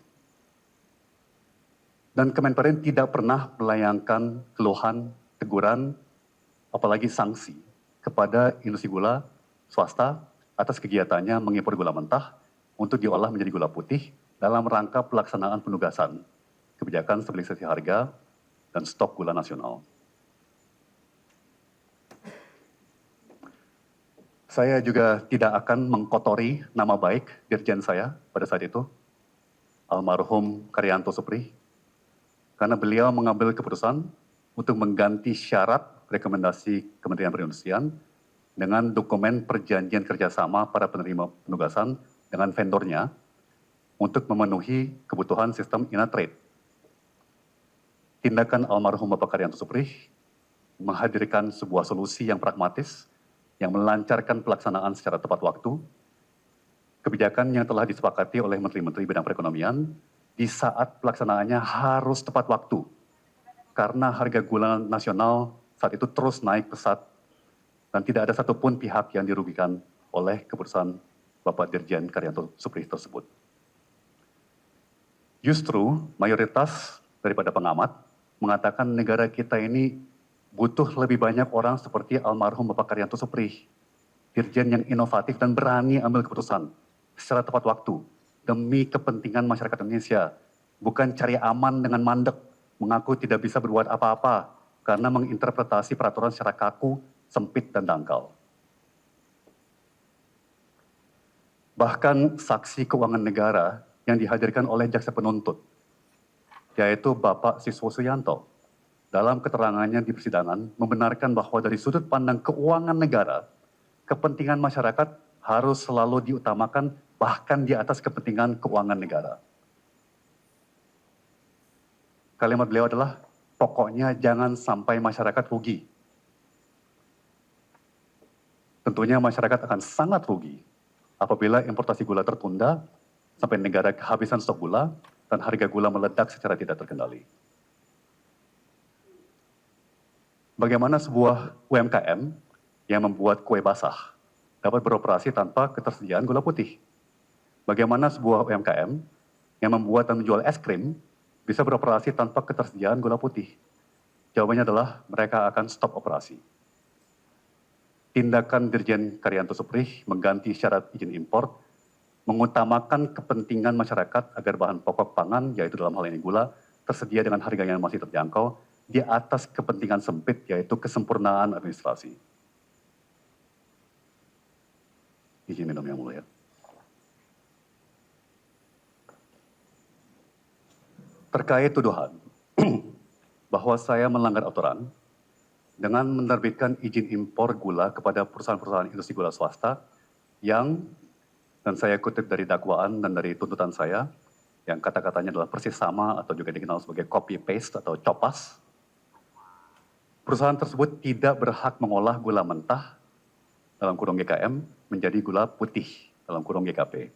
Dan Kemenperin tidak pernah melayangkan keluhan, teguran, apalagi sanksi kepada industri gula swasta atas kegiatannya mengimpor gula mentah untuk diolah menjadi gula putih dalam rangka pelaksanaan penugasan kebijakan stabilisasi harga dan stok gula nasional. Saya juga tidak akan mengkotori nama baik dirjen saya pada saat itu, almarhum Karyanto Supri, karena beliau mengambil keputusan untuk mengganti syarat rekomendasi Kementerian Perindustrian dengan dokumen perjanjian kerjasama para penerima penugasan dengan vendornya untuk memenuhi kebutuhan sistem Inatrade. Tindakan almarhum Bapak Karyanto Supri menghadirkan sebuah solusi yang pragmatis yang melancarkan pelaksanaan secara tepat waktu, kebijakan yang telah disepakati oleh Menteri-Menteri bidang perekonomian di saat pelaksanaannya harus tepat waktu, karena harga gula nasional saat itu terus naik pesat dan tidak ada satupun pihak yang dirugikan oleh keputusan Bapak Dirjen Karyanto Supri tersebut. Justru mayoritas daripada pengamat mengatakan negara kita ini butuh lebih banyak orang seperti almarhum Bapak Karyanto Supri, dirjen yang inovatif dan berani ambil keputusan secara tepat waktu demi kepentingan masyarakat Indonesia, bukan cari aman dengan mandek, mengaku tidak bisa berbuat apa-apa karena menginterpretasi peraturan secara kaku, sempit, dan dangkal. Bahkan saksi keuangan negara yang dihadirkan oleh jaksa penuntut, yaitu Bapak Siswo Suyanto, dalam keterangannya di persidangan membenarkan bahwa dari sudut pandang keuangan negara, kepentingan masyarakat harus selalu diutamakan bahkan di atas kepentingan keuangan negara. Kalimat beliau adalah, pokoknya jangan sampai masyarakat rugi. Tentunya masyarakat akan sangat rugi apabila importasi gula tertunda sampai negara kehabisan stok gula dan harga gula meledak secara tidak terkendali. Bagaimana sebuah UMKM yang membuat kue basah dapat beroperasi tanpa ketersediaan gula putih? Bagaimana sebuah UMKM yang membuat dan menjual es krim bisa beroperasi tanpa ketersediaan gula putih? Jawabannya adalah mereka akan stop operasi. tindakan Dirjen Karyanto Suprih mengganti syarat izin impor, mengutamakan kepentingan masyarakat agar bahan pokok pangan, yaitu dalam hal ini gula, tersedia dengan harga yang masih terjangkau di atas kepentingan sempit, yaitu kesempurnaan administrasi. Izin minum yang mulia. Terkait tuduhan bahwa saya melanggar aturan dengan menerbitkan izin impor gula kepada perusahaan-perusahaan industri gula swasta yang, dan saya kutip dari dakwaan dan dari tuntutan saya, yang kata-katanya adalah persis sama atau juga dikenal sebagai copy paste atau copas. Perusahaan tersebut tidak berhak mengolah gula mentah dalam kurung GKM menjadi gula putih dalam kurung GKP.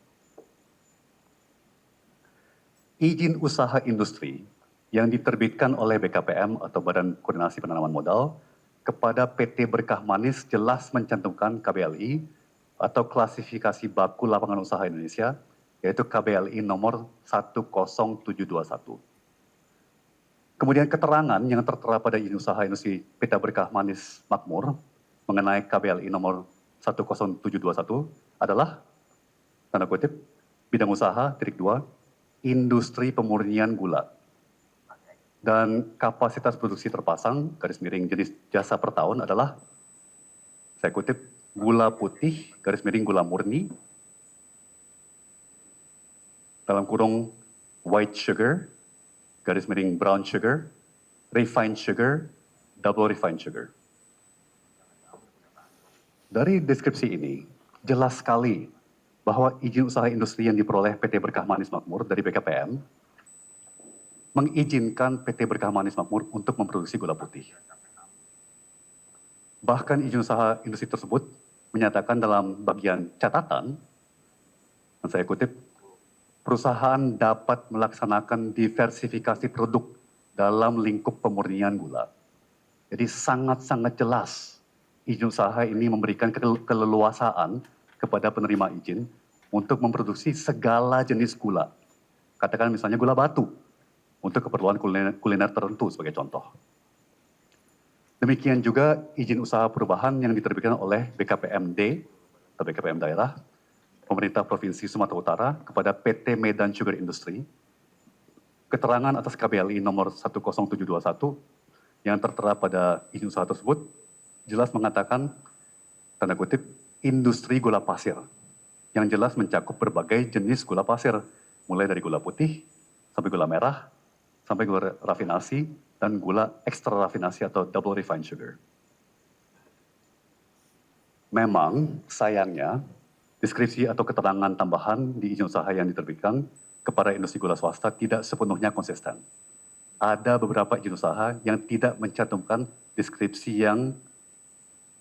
Izin usaha industri yang diterbitkan oleh BKPM atau Badan Koordinasi Penanaman Modal kepada PT Berkah Manis jelas mencantumkan KBLI atau klasifikasi baku lapangan usaha Indonesia, yaitu KBLI nomor 10721. Kemudian keterangan yang tertera pada izin usaha industri PT Berkah Manis Makmur mengenai KBLI nomor 10721 adalah, tanda kutip, bidang usaha, titik 2, industri pemurnian gula. Dan kapasitas produksi terpasang, garis miring jenis jasa per tahun adalah, saya kutip, gula putih, garis miring gula murni, dalam kurung white sugar, garis miring brown sugar, refined sugar, double refined sugar. Dari deskripsi ini, jelas sekali bahwa izin usaha industri yang diperoleh PT Berkah Manis Makmur dari BKPM mengizinkan PT Berkah Manis Makmur untuk memproduksi gula putih. Bahkan izin usaha industri tersebut menyatakan dalam bagian catatan, dan saya kutip, perusahaan dapat melaksanakan diversifikasi produk dalam lingkup pemurnian gula. Jadi sangat-sangat jelas izin usaha ini memberikan keleluasaan kepada penerima izin untuk memproduksi segala jenis gula. Katakan misalnya gula batu untuk keperluan kuliner tertentu sebagai contoh. Demikian juga izin usaha perubahan yang diterbitkan oleh BKPMD atau BKPM daerah, pemerintah Provinsi Sumatera Utara kepada PT Medan Sugar Industry. Keterangan atas KBLI nomor 10721 yang tertera pada izin usaha tersebut jelas mengatakan, tanda kutip, industri gula pasir, yang jelas mencakup berbagai jenis gula pasir, mulai dari gula putih, sampai gula merah, sampai gula rafinasi, dan gula ekstra rafinasi atau double refined sugar. Memang, sayangnya, deskripsi atau keterangan tambahan di izin usaha yang diterbitkan kepada industri gula swasta tidak sepenuhnya konsisten. Ada beberapa izin usaha yang tidak mencantumkan deskripsi yang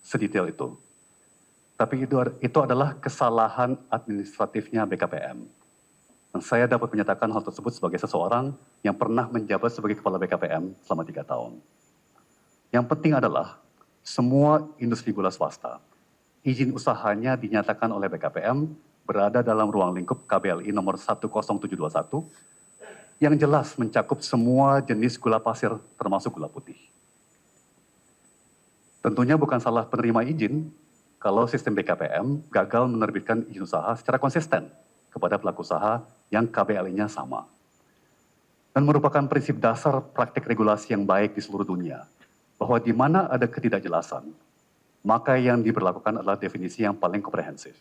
sedetail itu. Tapi itu adalah kesalahan administratifnya BKPM. Dan saya dapat menyatakan hal tersebut sebagai seseorang yang pernah menjabat sebagai kepala BKPM selama 3 tahun. Yang penting adalah semua industri gula swasta, izin usahanya dinyatakan oleh BKPM berada dalam ruang lingkup KBLI nomor 10721 yang jelas mencakup semua jenis gula pasir termasuk gula putih. Tentunya bukan salah penerima izin kalau sistem BKPM gagal menerbitkan izin usaha secara konsisten kepada pelaku usaha yang KBLI-nya sama. Dan merupakan prinsip dasar praktik regulasi yang baik di seluruh dunia, bahwa di mana ada ketidakjelasan, maka yang diberlakukan adalah definisi yang paling komprehensif.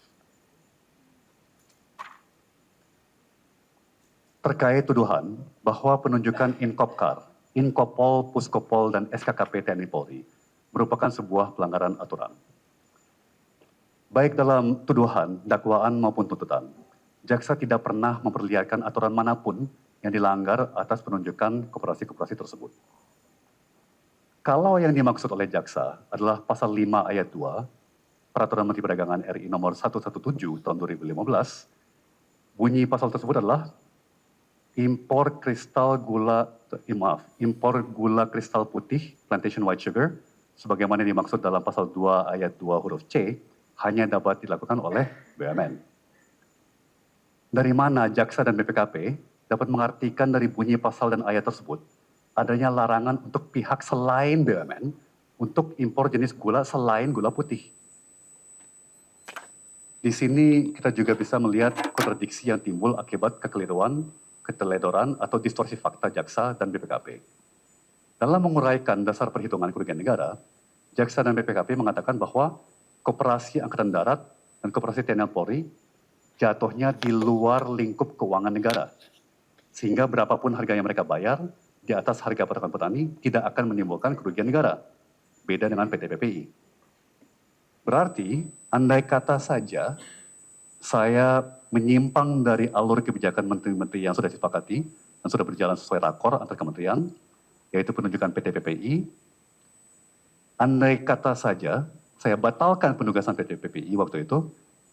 Terkait tuduhan bahwa penunjukan Inkopkar, Inkopol, Puskopol, dan SKKP TNI Polri merupakan sebuah pelanggaran aturan. Baik dalam tuduhan, dakwaan maupun tuntutan, jaksa tidak pernah memperlihatkan aturan manapun yang dilanggar atas penunjukan koperasi-koperasi tersebut. Kalau yang dimaksud oleh jaksa adalah pasal 5 ayat 2, Peraturan Menteri Perdagangan RI nomor 117 tahun 2015, bunyi pasal tersebut adalah impor gula kristal putih, plantation white sugar, sebagaimana dimaksud dalam pasal 2 ayat 2 huruf C, hanya dapat dilakukan oleh BUMN. Dari mana jaksa dan BPKP dapat mengartikan dari bunyi pasal dan ayat tersebut adanya larangan untuk pihak selain BUMN untuk impor jenis gula selain gula putih. Di sini kita juga bisa melihat kontradiksi yang timbul akibat kekeliruan, keteledoran, atau distorsi fakta jaksa dan BPKP. Dalam menguraikan dasar perhitungan kerugian negara, jaksa dan BPKP mengatakan bahwa Koperasi Angkatan Darat dan Koperasi TNI Polri jatuhnya di luar lingkup keuangan negara. Sehingga berapapun harga yang mereka bayar, di atas harga patokan petani tidak akan menimbulkan kerugian negara. Beda dengan PT PPI. Berarti, andai kata saja saya menyimpang dari alur kebijakan menteri-menteri yang sudah disepakati dan sudah berjalan sesuai rakor antar kementerian, yaitu penunjukan PT PPI, andai kata saja saya batalkan penugasan PT PPI waktu itu,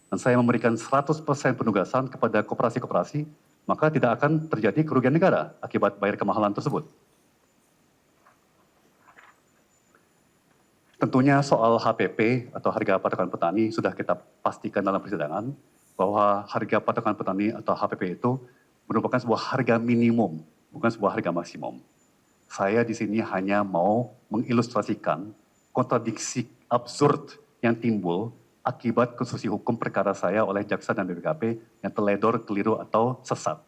dan saya memberikan 100% penugasan kepada koperasi-koperasi, maka tidak akan terjadi kerugian negara akibat bayar kemahalan tersebut. Tentunya soal HPP atau harga patokan petani sudah kita pastikan dalam persidangan bahwa harga patokan petani atau HPP itu merupakan sebuah harga minimum, bukan sebuah harga maksimum. Saya di sini hanya mau mengilustrasikan kontradiksi absurd yang timbul akibat konstruksi hukum perkara saya oleh jaksa dan BPKP yang teledor, keliru, atau sesat.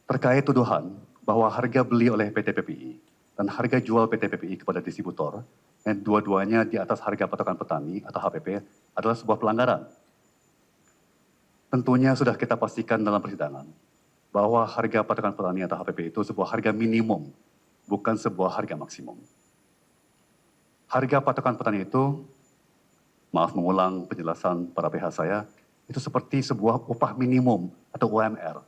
Terkait tuduhan bahwa harga beli oleh PT PPI dan harga jual PT PPI kepada distributor, yang dua-duanya di atas harga patokan petani atau HPP adalah sebuah pelanggaran. Tentunya sudah kita pastikan dalam persidangan bahwa harga patokan petani atau HPP itu sebuah harga minimum, bukan sebuah harga maksimum. Harga patokan petani itu, maaf mengulang penjelasan para pihak saya, itu seperti sebuah upah minimum atau UMR.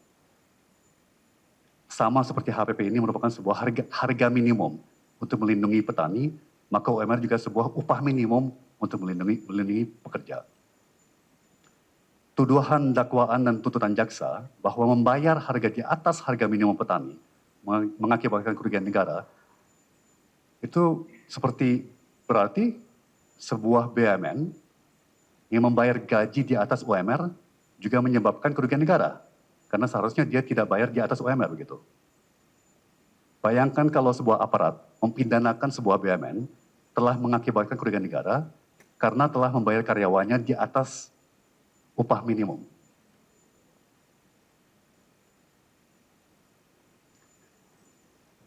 Sama seperti HPP ini merupakan sebuah harga minimum untuk melindungi petani, maka UMR juga sebuah upah minimum untuk melindungi pekerja. Tuduhan, dakwaan, dan tuntutan jaksa bahwa membayar harga di atas harga minimum petani mengakibatkan kerugian negara, itu seperti berarti sebuah BUMN yang membayar gaji di atas UMR juga menyebabkan kerugian negara. Karena seharusnya dia tidak bayar di atas UMR begitu. Bayangkan kalau sebuah aparat mempidanakan sebuah BUMN telah mengakibatkan kerugian negara karena telah membayar karyawannya di atas upah minimum.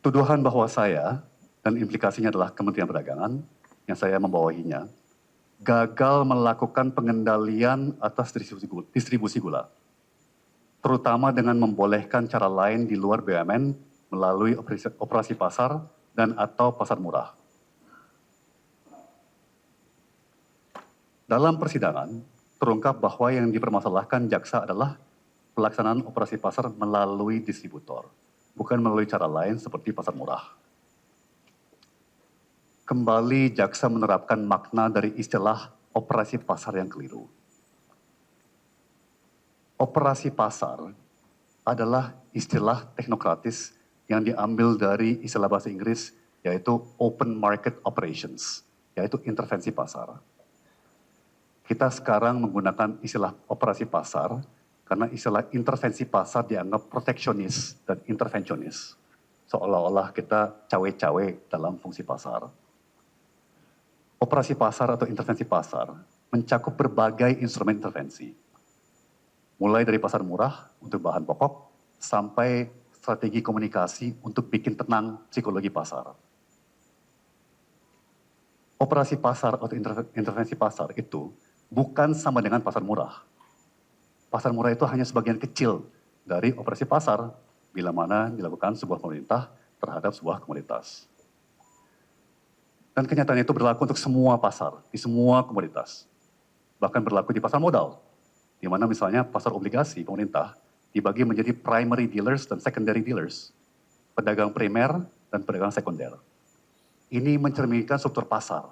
Tuduhan bahwa saya dan implikasinya adalah Kementerian Perdagangan yang saya membawahinya gagal melakukan pengendalian atas distribusi gula, terutama dengan membolehkan cara lain di luar BUMN melalui operasi pasar dan atau pasar murah. Dalam persidangan, terungkap bahwa yang dipermasalahkan jaksa adalah pelaksanaan operasi pasar melalui distributor, bukan melalui cara lain seperti pasar murah. Kembali jaksa menerapkan makna dari istilah operasi pasar yang keliru. Operasi pasar adalah istilah teknokratis yang diambil dari istilah bahasa Inggris yaitu open market operations, yaitu intervensi pasar. Kita sekarang menggunakan istilah operasi pasar karena istilah intervensi pasar dianggap proteksionis dan intervensionis. Seolah-olah kita cawe-cawe dalam fungsi pasar. Operasi pasar atau intervensi pasar mencakup berbagai instrumen intervensi. Mulai dari pasar murah untuk bahan pokok sampai strategi komunikasi untuk bikin tenang psikologi pasar. Operasi pasar atau intervensi pasar itu bukan sama dengan pasar murah. Pasar murah itu hanya sebagian kecil dari operasi pasar bila mana dilakukan sebuah pemerintah terhadap sebuah komoditas. Dan kenyataan itu berlaku untuk semua pasar, di semua komoditas. Bahkan berlaku di pasar modal, di mana misalnya pasar obligasi pemerintah dibagi menjadi primary dealers dan secondary dealers, pedagang primer dan pedagang sekunder. Ini mencerminkan struktur pasar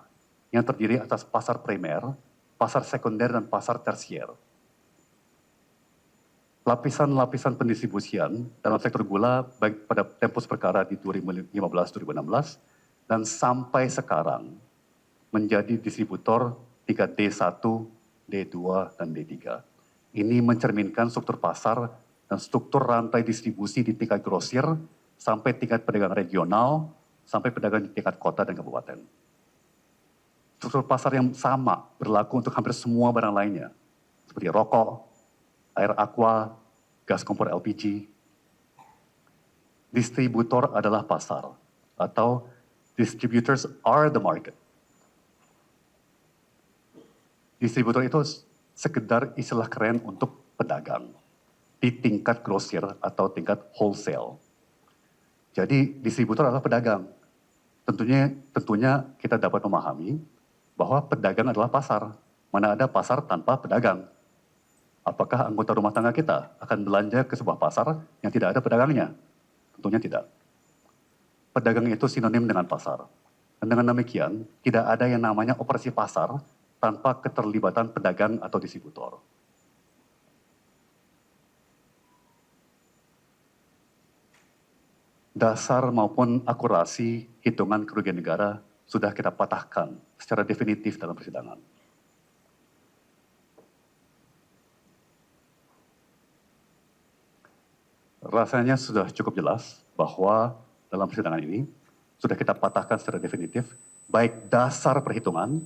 yang terdiri atas pasar primer, pasar sekunder, dan pasar tersier. Lapisan-lapisan pendistribusian dalam sektor gula baik pada tempus perkara di 2015-2016 dan sampai sekarang menjadi distributor tingkat D1, D2, dan D3. Ini mencerminkan struktur pasar dan struktur rantai distribusi di tingkat grosir sampai tingkat pedagang regional, sampai pedagang di tingkat kota dan kabupaten. struktur pasar yang sama berlaku untuk hampir semua barang lainnya, seperti rokok, air aqua, gas kompor LPG. Distributor adalah pasar, atau distributors are the market. Distributor itu sekedar istilah keren untuk pedagang di tingkat grosir atau tingkat wholesale. Jadi distributor adalah pedagang. Tentunya kita dapat memahami bahwa pedagang adalah pasar. Mana ada pasar tanpa pedagang? Apakah anggota rumah tangga kita akan belanja ke sebuah pasar yang tidak ada pedagangnya? Tentunya tidak. Pedagang itu sinonim dengan pasar. Dan dengan demikian, tidak ada yang namanya operasi pasar tanpa keterlibatan pedagang atau distributor. Dasar maupun akurasi hitungan kerugian negara sudah kita patahkan secara definitif dalam persidangan. Rasanya sudah cukup jelas bahwa dalam persidangan ini sudah kita patahkan secara definitif baik dasar perhitungan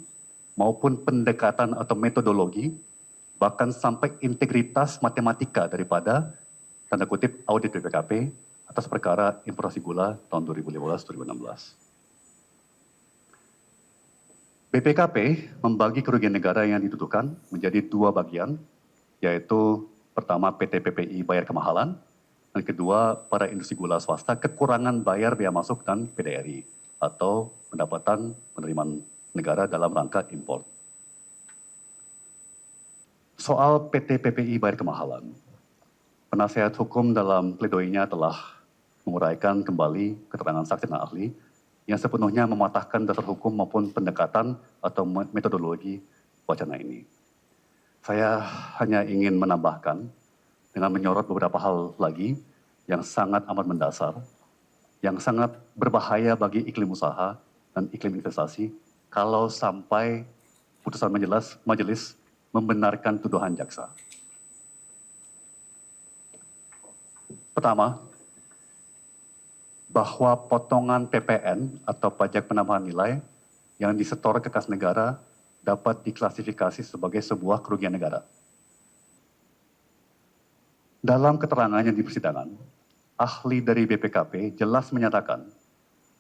maupun pendekatan atau metodologi, bahkan sampai integritas matematika daripada tanda kutip audit BPKP atas perkara importasi gula tahun 2015-2016. BPKP membagi kerugian negara yang dituduhkan menjadi dua bagian, yaitu pertama PT PPI bayar kemahalan, dan kedua para industri gula swasta kekurangan bayar bea masuk dan PDRI atau pendapatan penerimaan negara dalam rangka impor. Soal PT PPI bayar kemahalan, penasihat hukum dalam pledoinya telah menguraikan kembali keterangan saksi dan ahli yang sepenuhnya mematahkan dasar hukum maupun pendekatan atau metodologi wacana ini. Saya hanya ingin menambahkan dengan menyorot beberapa hal lagi yang sangat amat mendasar, yang sangat berbahaya bagi iklim usaha dan iklim investasi kalau sampai putusan majelis membenarkan tuduhan jaksa. Pertama, bahwa potongan PPN atau pajak penambahan nilai yang disetor ke kas negara dapat diklasifikasi sebagai sebuah kerugian negara. Dalam keterangannya di persidangan, ahli dari BPKP jelas menyatakan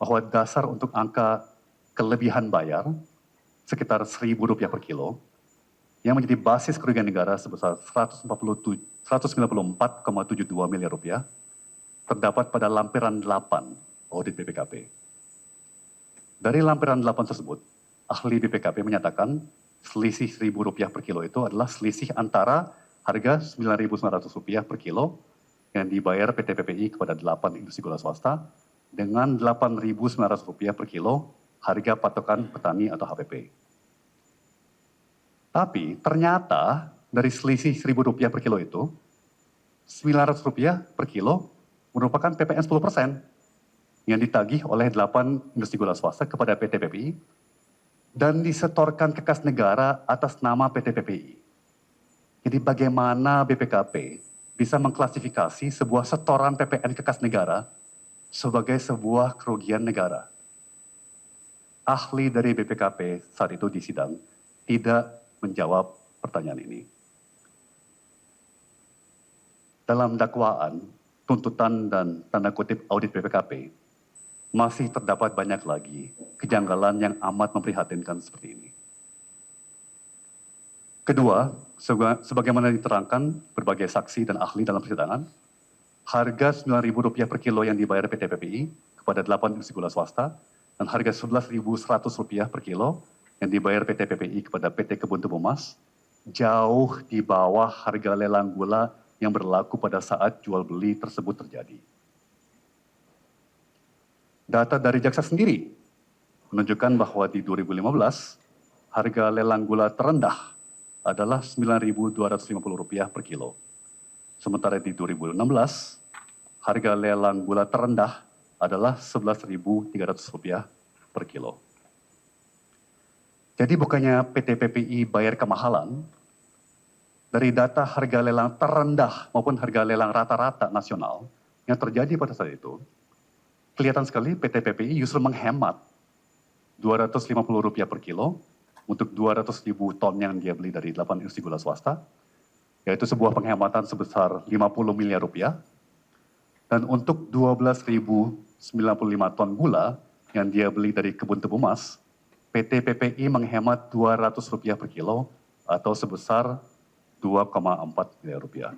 bahwa dasar untuk angka kelebihan bayar sekitar Rp1.000 per kilo yang menjadi basis kerugian negara sebesar 194,72 miliar rupiah terdapat pada lampiran 8 audit BPKP. Dari lampiran 8 tersebut, ahli BPKP menyatakan selisih Rp1.000 per kilo itu adalah selisih antara harga Rp9.900 per kilo yang dibayar PT PPI kepada 8 industri gula swasta dengan Rp8.900 per kilo harga patokan petani atau HPP. Tapi ternyata dari selisih Rp1.000 per kilo itu, Rp900 per kilo merupakan PPN 10% yang ditagih oleh 8 industri gula swasta kepada PT PPI dan disetorkan ke kas negara atas nama PT PPI. Jadi bagaimana BPKP bisa mengklasifikasi sebuah setoran PPN ke kas negara sebagai sebuah kerugian negara? Ahli dari BPKP saat itu di sidang tidak menjawab pertanyaan ini. Dalam dakwaan, tuntutan dan tanda kutip audit BPKP, masih terdapat banyak lagi kejanggalan yang amat memprihatinkan seperti ini. Kedua, sebagaimana diterangkan berbagai saksi dan ahli dalam persidangan, harga Rp9.000 per kilo yang dibayar PT PPI kepada 8 industri gula swasta dan harga Rp11.100 per kilo yang dibayar PT PPI kepada PT Kebun Tebu Mas jauh di bawah harga lelang gula yang berlaku pada saat jual beli tersebut terjadi. Data dari jaksa sendiri menunjukkan bahwa di 2015, harga lelang gula terendah adalah Rp9.250 per kilo. Sementara di 2016, harga lelang gula terendah adalah Rp11.300 per kilo. Jadi bukannya PT PPI bayar kemahalan, dari data harga lelang terendah maupun harga lelang rata-rata nasional yang terjadi pada saat itu, kelihatan sekali PT PPI justru menghemat Rp250 per kilo untuk 200.000 ton yang dia beli dari 8 industri gula swasta, yaitu sebuah penghematan sebesar 50 miliar rupiah. Dan untuk 12.095 ton gula yang dia beli dari kebun tebu Mas, PT PPI menghemat Rp200 per kilo atau sebesar 2,4 miliar rupiah.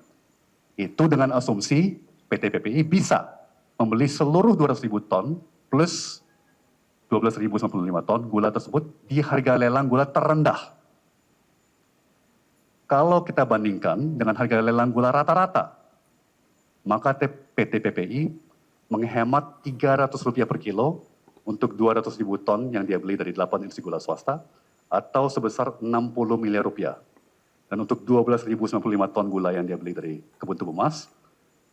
Itu dengan asumsi PT PPI bisa membeli seluruh 200.000 ton plus 12.095 ton gula tersebut di harga lelang gula terendah. Kalau kita bandingkan dengan harga lelang gula rata-rata, maka PT PPI menghemat Rp300 per kilo untuk 200.000 ton yang dia beli dari 8 industri gula swasta, atau sebesar 60 miliar rupiah. Dan untuk 12.095 ton gula yang dia beli dari kebun tebu Mas,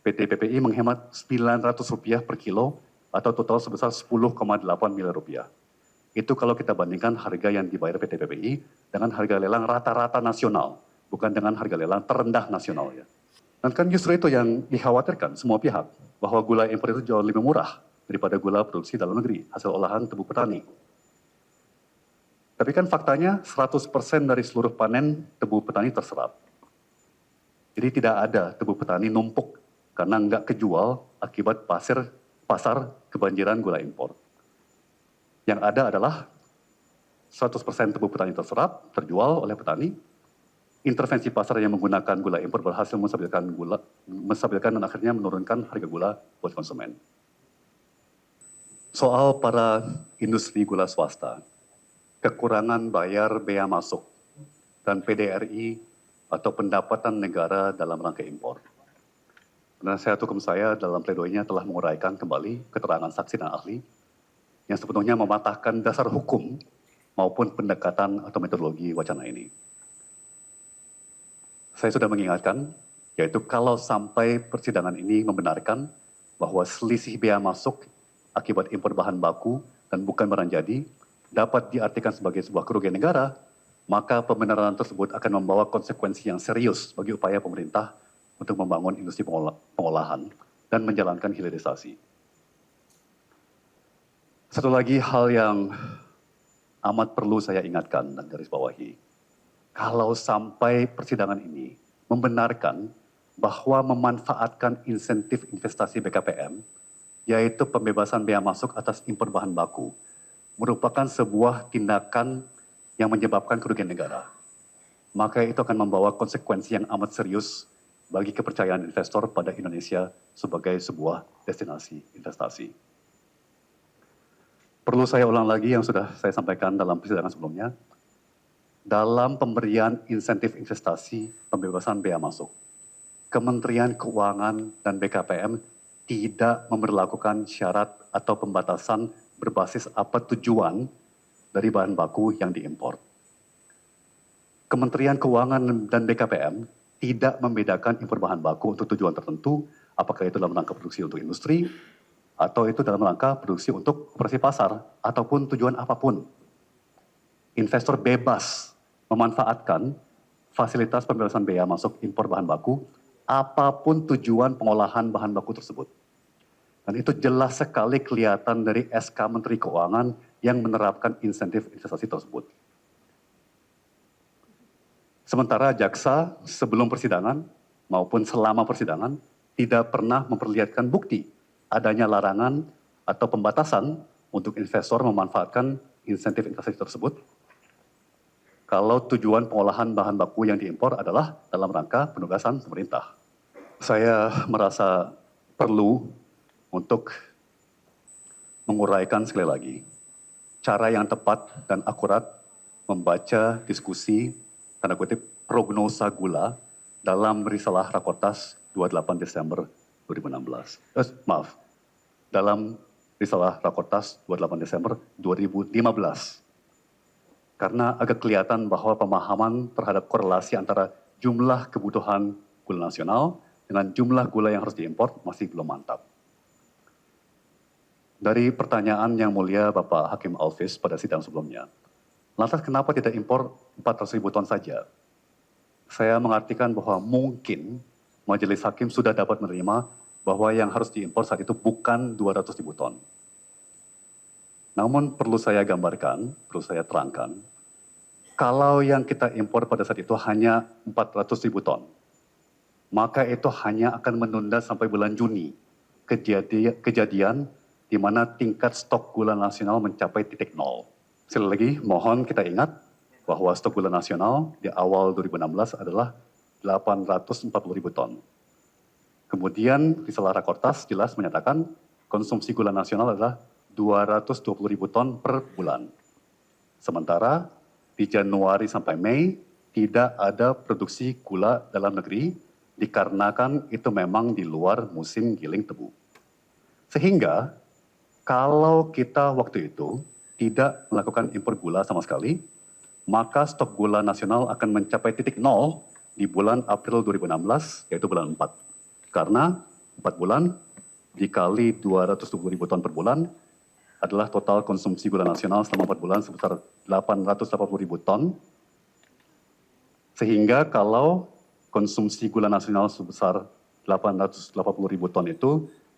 PT PPI menghemat Rp900 per kilo atau total sebesar 10,8 miliar rupiah. Itu kalau kita bandingkan harga yang dibayar PT PPI dengan harga lelang rata-rata nasional, bukan dengan harga lelang terendah nasional ya. Dan kan justru itu yang dikhawatirkan semua pihak, bahwa gula impor itu jauh lebih murah daripada gula produksi dalam negeri, hasil olahan tebu petani. Tapi kan faktanya 100% dari seluruh panen tebu petani terserap. Jadi tidak ada tebu petani numpuk karena nggak kejual akibat pasar kebanjiran gula impor. Yang ada adalah 100% tebu petani terserap, terjual oleh petani. Intervensi pasar yang menggunakan gula impor berhasil menstabilkan dan akhirnya menurunkan harga gula buat konsumen. Soal para industri gula swasta, kekurangan bayar bea masuk dan PDRI atau pendapatan negara dalam rangka impor. Penasihat hukum saya dalam pledoinya telah menguraikan kembali keterangan saksi dan ahli yang sepenuhnya mematahkan dasar hukum maupun pendekatan atau metodologi wacana ini. Saya sudah mengingatkan, yaitu kalau sampai persidangan ini membenarkan bahwa selisih bea masuk akibat impor bahan baku dan bukan barang jadi dapat diartikan sebagai sebuah kerugian negara, maka pembenaran tersebut akan membawa konsekuensi yang serius bagi upaya pemerintah untuk membangun industri pengolahan dan menjalankan hilirisasi. Satu lagi hal yang amat perlu saya ingatkan dan garis bawahi. Kalau sampai persidangan ini membenarkan bahwa memanfaatkan insentif investasi BKPM, yaitu pembebasan bea masuk atas impor bahan baku, merupakan sebuah tindakan yang menyebabkan kerugian negara, maka itu akan membawa konsekuensi yang amat serius bagi kepercayaan investor pada Indonesia sebagai sebuah destinasi investasi. Perlu saya ulang lagi yang sudah saya sampaikan dalam persidangan sebelumnya, dalam pemberian insentif investasi pembebasan bea masuk, Kementerian Keuangan dan BKPM tidak memberlakukan syarat atau pembatasan berbasis apa tujuan dari bahan baku yang diimpor. Kementerian Keuangan dan BKPM tidak membedakan impor bahan baku untuk tujuan tertentu, apakah itu dalam rangka produksi untuk industri, atau itu dalam rangka produksi untuk operasi pasar, ataupun tujuan apapun. Investor bebas memanfaatkan fasilitas pembebasan bea masuk impor bahan baku, apapun tujuan pengolahan bahan baku tersebut. Dan itu jelas sekali kelihatan dari SK Menteri Keuangan yang menerapkan insentif investasi tersebut. Sementara jaksa sebelum persidangan maupun selama persidangan tidak pernah memperlihatkan bukti adanya larangan atau pembatasan untuk investor memanfaatkan insentif investasi tersebut kalau tujuan pengolahan bahan baku yang diimpor adalah dalam rangka penugasan pemerintah. Saya merasa perlu untuk menguraikan sekali lagi cara yang tepat dan akurat membaca diskusi tanda kutip prognosa gula dalam risalah Rakortas 28 Desember 2016. Dalam risalah Rakortas 28 Desember 2015. Karena agak kelihatan bahwa pemahaman terhadap korelasi antara jumlah kebutuhan gula nasional dengan jumlah gula yang harus diimpor masih belum mantap. Dari pertanyaan yang mulia Bapak Hakim Alvis pada sidang sebelumnya, lantas kenapa tidak impor 400.000 ton saja? Saya mengartikan bahwa mungkin Majelis Hakim sudah dapat menerima bahwa yang harus diimpor saat itu bukan 200.000 ton. Namun perlu saya gambarkan, perlu saya terangkan, Kalau yang kita impor pada saat itu hanya 400.000 ton, maka itu hanya akan menunda sampai bulan Juni. Kejadian di mana tingkat stok gula nasional mencapai titik nol. Sekali lagi, mohon kita ingat bahwa stok gula nasional di awal 2016 adalah 840.000 ton. Kemudian risalah Rakortas jelas menyatakan konsumsi gula nasional adalah 220.000 ton per bulan. Sementara di Januari sampai Mei tidak ada produksi gula dalam negeri dikarenakan itu memang di luar musim giling tebu. Sehingga kalau kita waktu itu tidak melakukan impor gula sama sekali, maka stok gula nasional akan mencapai titik nol di bulan April 2016, yaitu bulan 4. Karena 4 bulan dikali 220.000 ton per bulan adalah total konsumsi gula nasional selama 4 bulan sebesar 880.000 ton. Sehingga kalau konsumsi gula nasional sebesar 880.000 ton itu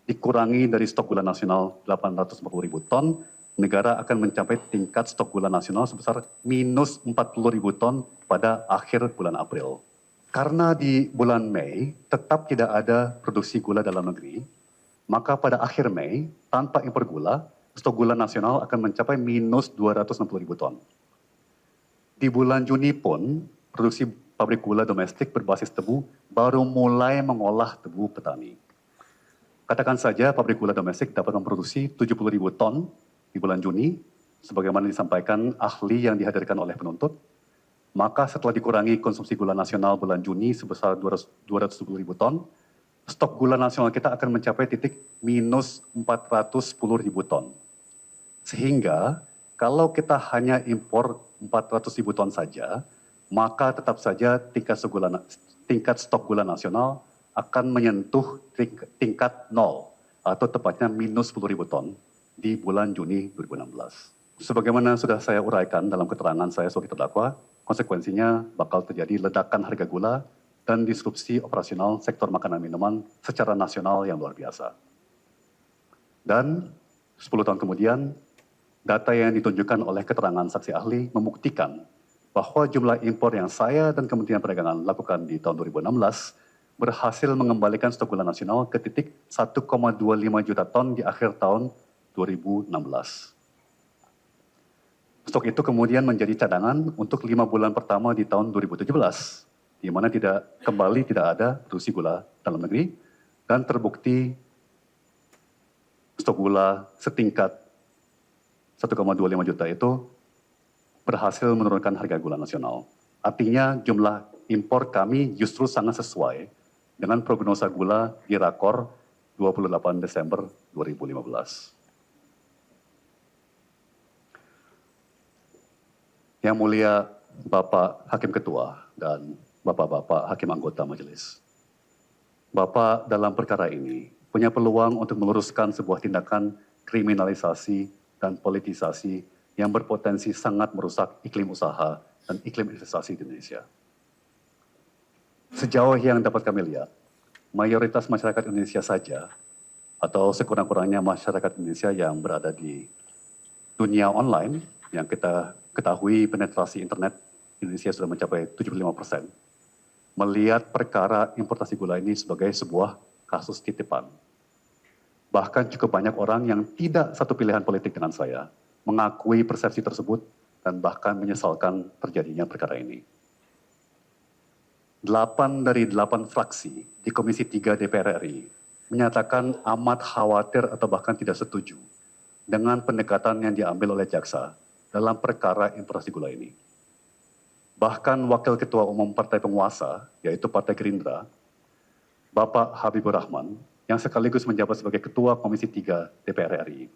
dikurangi dari stok gula nasional 840.000 ton, negara akan mencapai tingkat stok gula nasional sebesar minus 40.000 ton pada akhir bulan April. Karena di bulan Mei tetap tidak ada produksi gula dalam negeri, maka pada akhir Mei tanpa impor gula, stok gula nasional akan mencapai minus 260.000 ton. Di bulan Juni pun, produksi pabrik gula domestik berbasis tebu baru mulai mengolah tebu petani. Katakan saja pabrik gula domestik dapat memproduksi 70.000 ton di bulan Juni, sebagaimana disampaikan ahli yang dihadirkan oleh penuntut, maka setelah dikurangi konsumsi gula nasional bulan Juni sebesar 270.000 ton, stok gula nasional kita akan mencapai titik minus 410.000 ton. Sehingga kalau kita hanya impor 400.000 ton saja, maka tetap saja tingkat stok gula nasional akan menyentuh tingkat nol atau tepatnya minus 10.000 ton di bulan Juni 2016. Sebagaimana sudah saya uraikan dalam keterangan saya sebagai terdakwa, konsekuensinya bakal terjadi ledakan harga gula dan disrupsi operasional sektor makanan minuman secara nasional yang luar biasa. Dan 10 tahun kemudian, data yang ditunjukkan oleh keterangan saksi ahli membuktikan bahwa jumlah impor yang saya dan Kementerian Perdagangan lakukan di tahun 2016 berhasil mengembalikan stok gula nasional ke titik 1,25 juta ton di akhir tahun 2016. Stok itu kemudian menjadi cadangan untuk 5 bulan pertama di tahun 2017, di mana tidak ada produksi gula dalam negeri, dan terbukti stok gula setingkat 1,25 juta itu berhasil menurunkan harga gula nasional. Artinya jumlah impor kami justru sangat sesuai dengan prognosa gula di Rakor 28 Desember 2015. Yang mulia Bapak Hakim Ketua dan Bapak-Bapak Hakim Anggota Majelis. Bapak dalam perkara ini punya peluang untuk meluruskan sebuah tindakan kriminalisasi dan politisasi yang berpotensi sangat merusak iklim usaha dan iklim investasi di Indonesia. Sejauh yang dapat kami lihat, mayoritas masyarakat Indonesia saja, atau sekurang-kurangnya masyarakat Indonesia yang berada di dunia online, yang kita ketahui penetrasi internet Indonesia sudah mencapai 75%, melihat perkara importasi gula ini sebagai sebuah kasus titipan. Bahkan cukup banyak orang yang tidak satu pilihan politik dengan saya, mengakui persepsi tersebut dan bahkan menyesalkan terjadinya perkara ini. 8 dari 8 fraksi di Komisi 3 DPR RI menyatakan amat khawatir atau bahkan tidak setuju dengan pendekatan yang diambil oleh jaksa dalam perkara importasi gula ini. Bahkan Wakil Ketua Umum Partai Penguasa, yaitu Partai Gerindra, Bapak Habibur Rahman, yang sekaligus menjabat sebagai Ketua Komisi 3 DPR RI,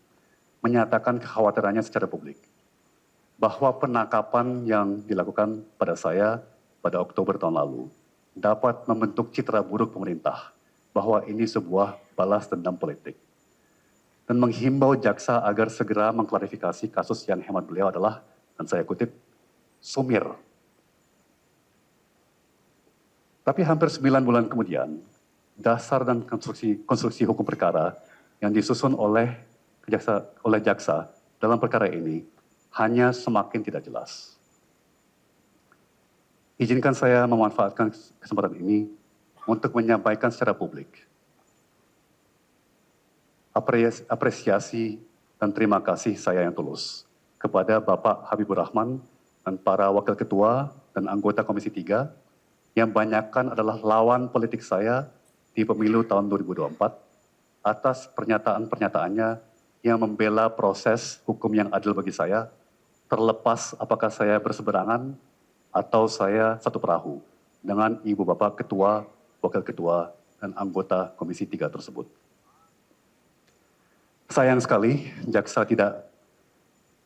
menyatakan kekhawatirannya secara publik bahwa penangkapan yang dilakukan pada saya pada Oktober tahun lalu dapat membentuk citra buruk pemerintah bahwa ini sebuah balas dendam politik. Dan menghimbau jaksa agar segera mengklarifikasi kasus yang hemat beliau adalah, dan saya kutip, sumir. Tapi hampir 9 bulan kemudian, dasar dan konstruksi hukum perkara yang disusun oleh jaksa dalam perkara ini hanya semakin tidak jelas. Izinkan saya memanfaatkan kesempatan ini untuk menyampaikan secara publik apresiasi dan terima kasih saya yang tulus kepada Bapak Habibur Rahman dan para wakil ketua dan anggota Komisi 3 yang banyakkan adalah lawan politik saya di pemilu tahun 2024 atas pernyataan-pernyataannya yang membela proses hukum yang adil bagi saya, terlepas apakah saya berseberangan atau saya satu perahu dengan Ibu Bapak Ketua, Wakil Ketua, dan anggota Komisi 3 tersebut. Sayang sekali, jaksa tidak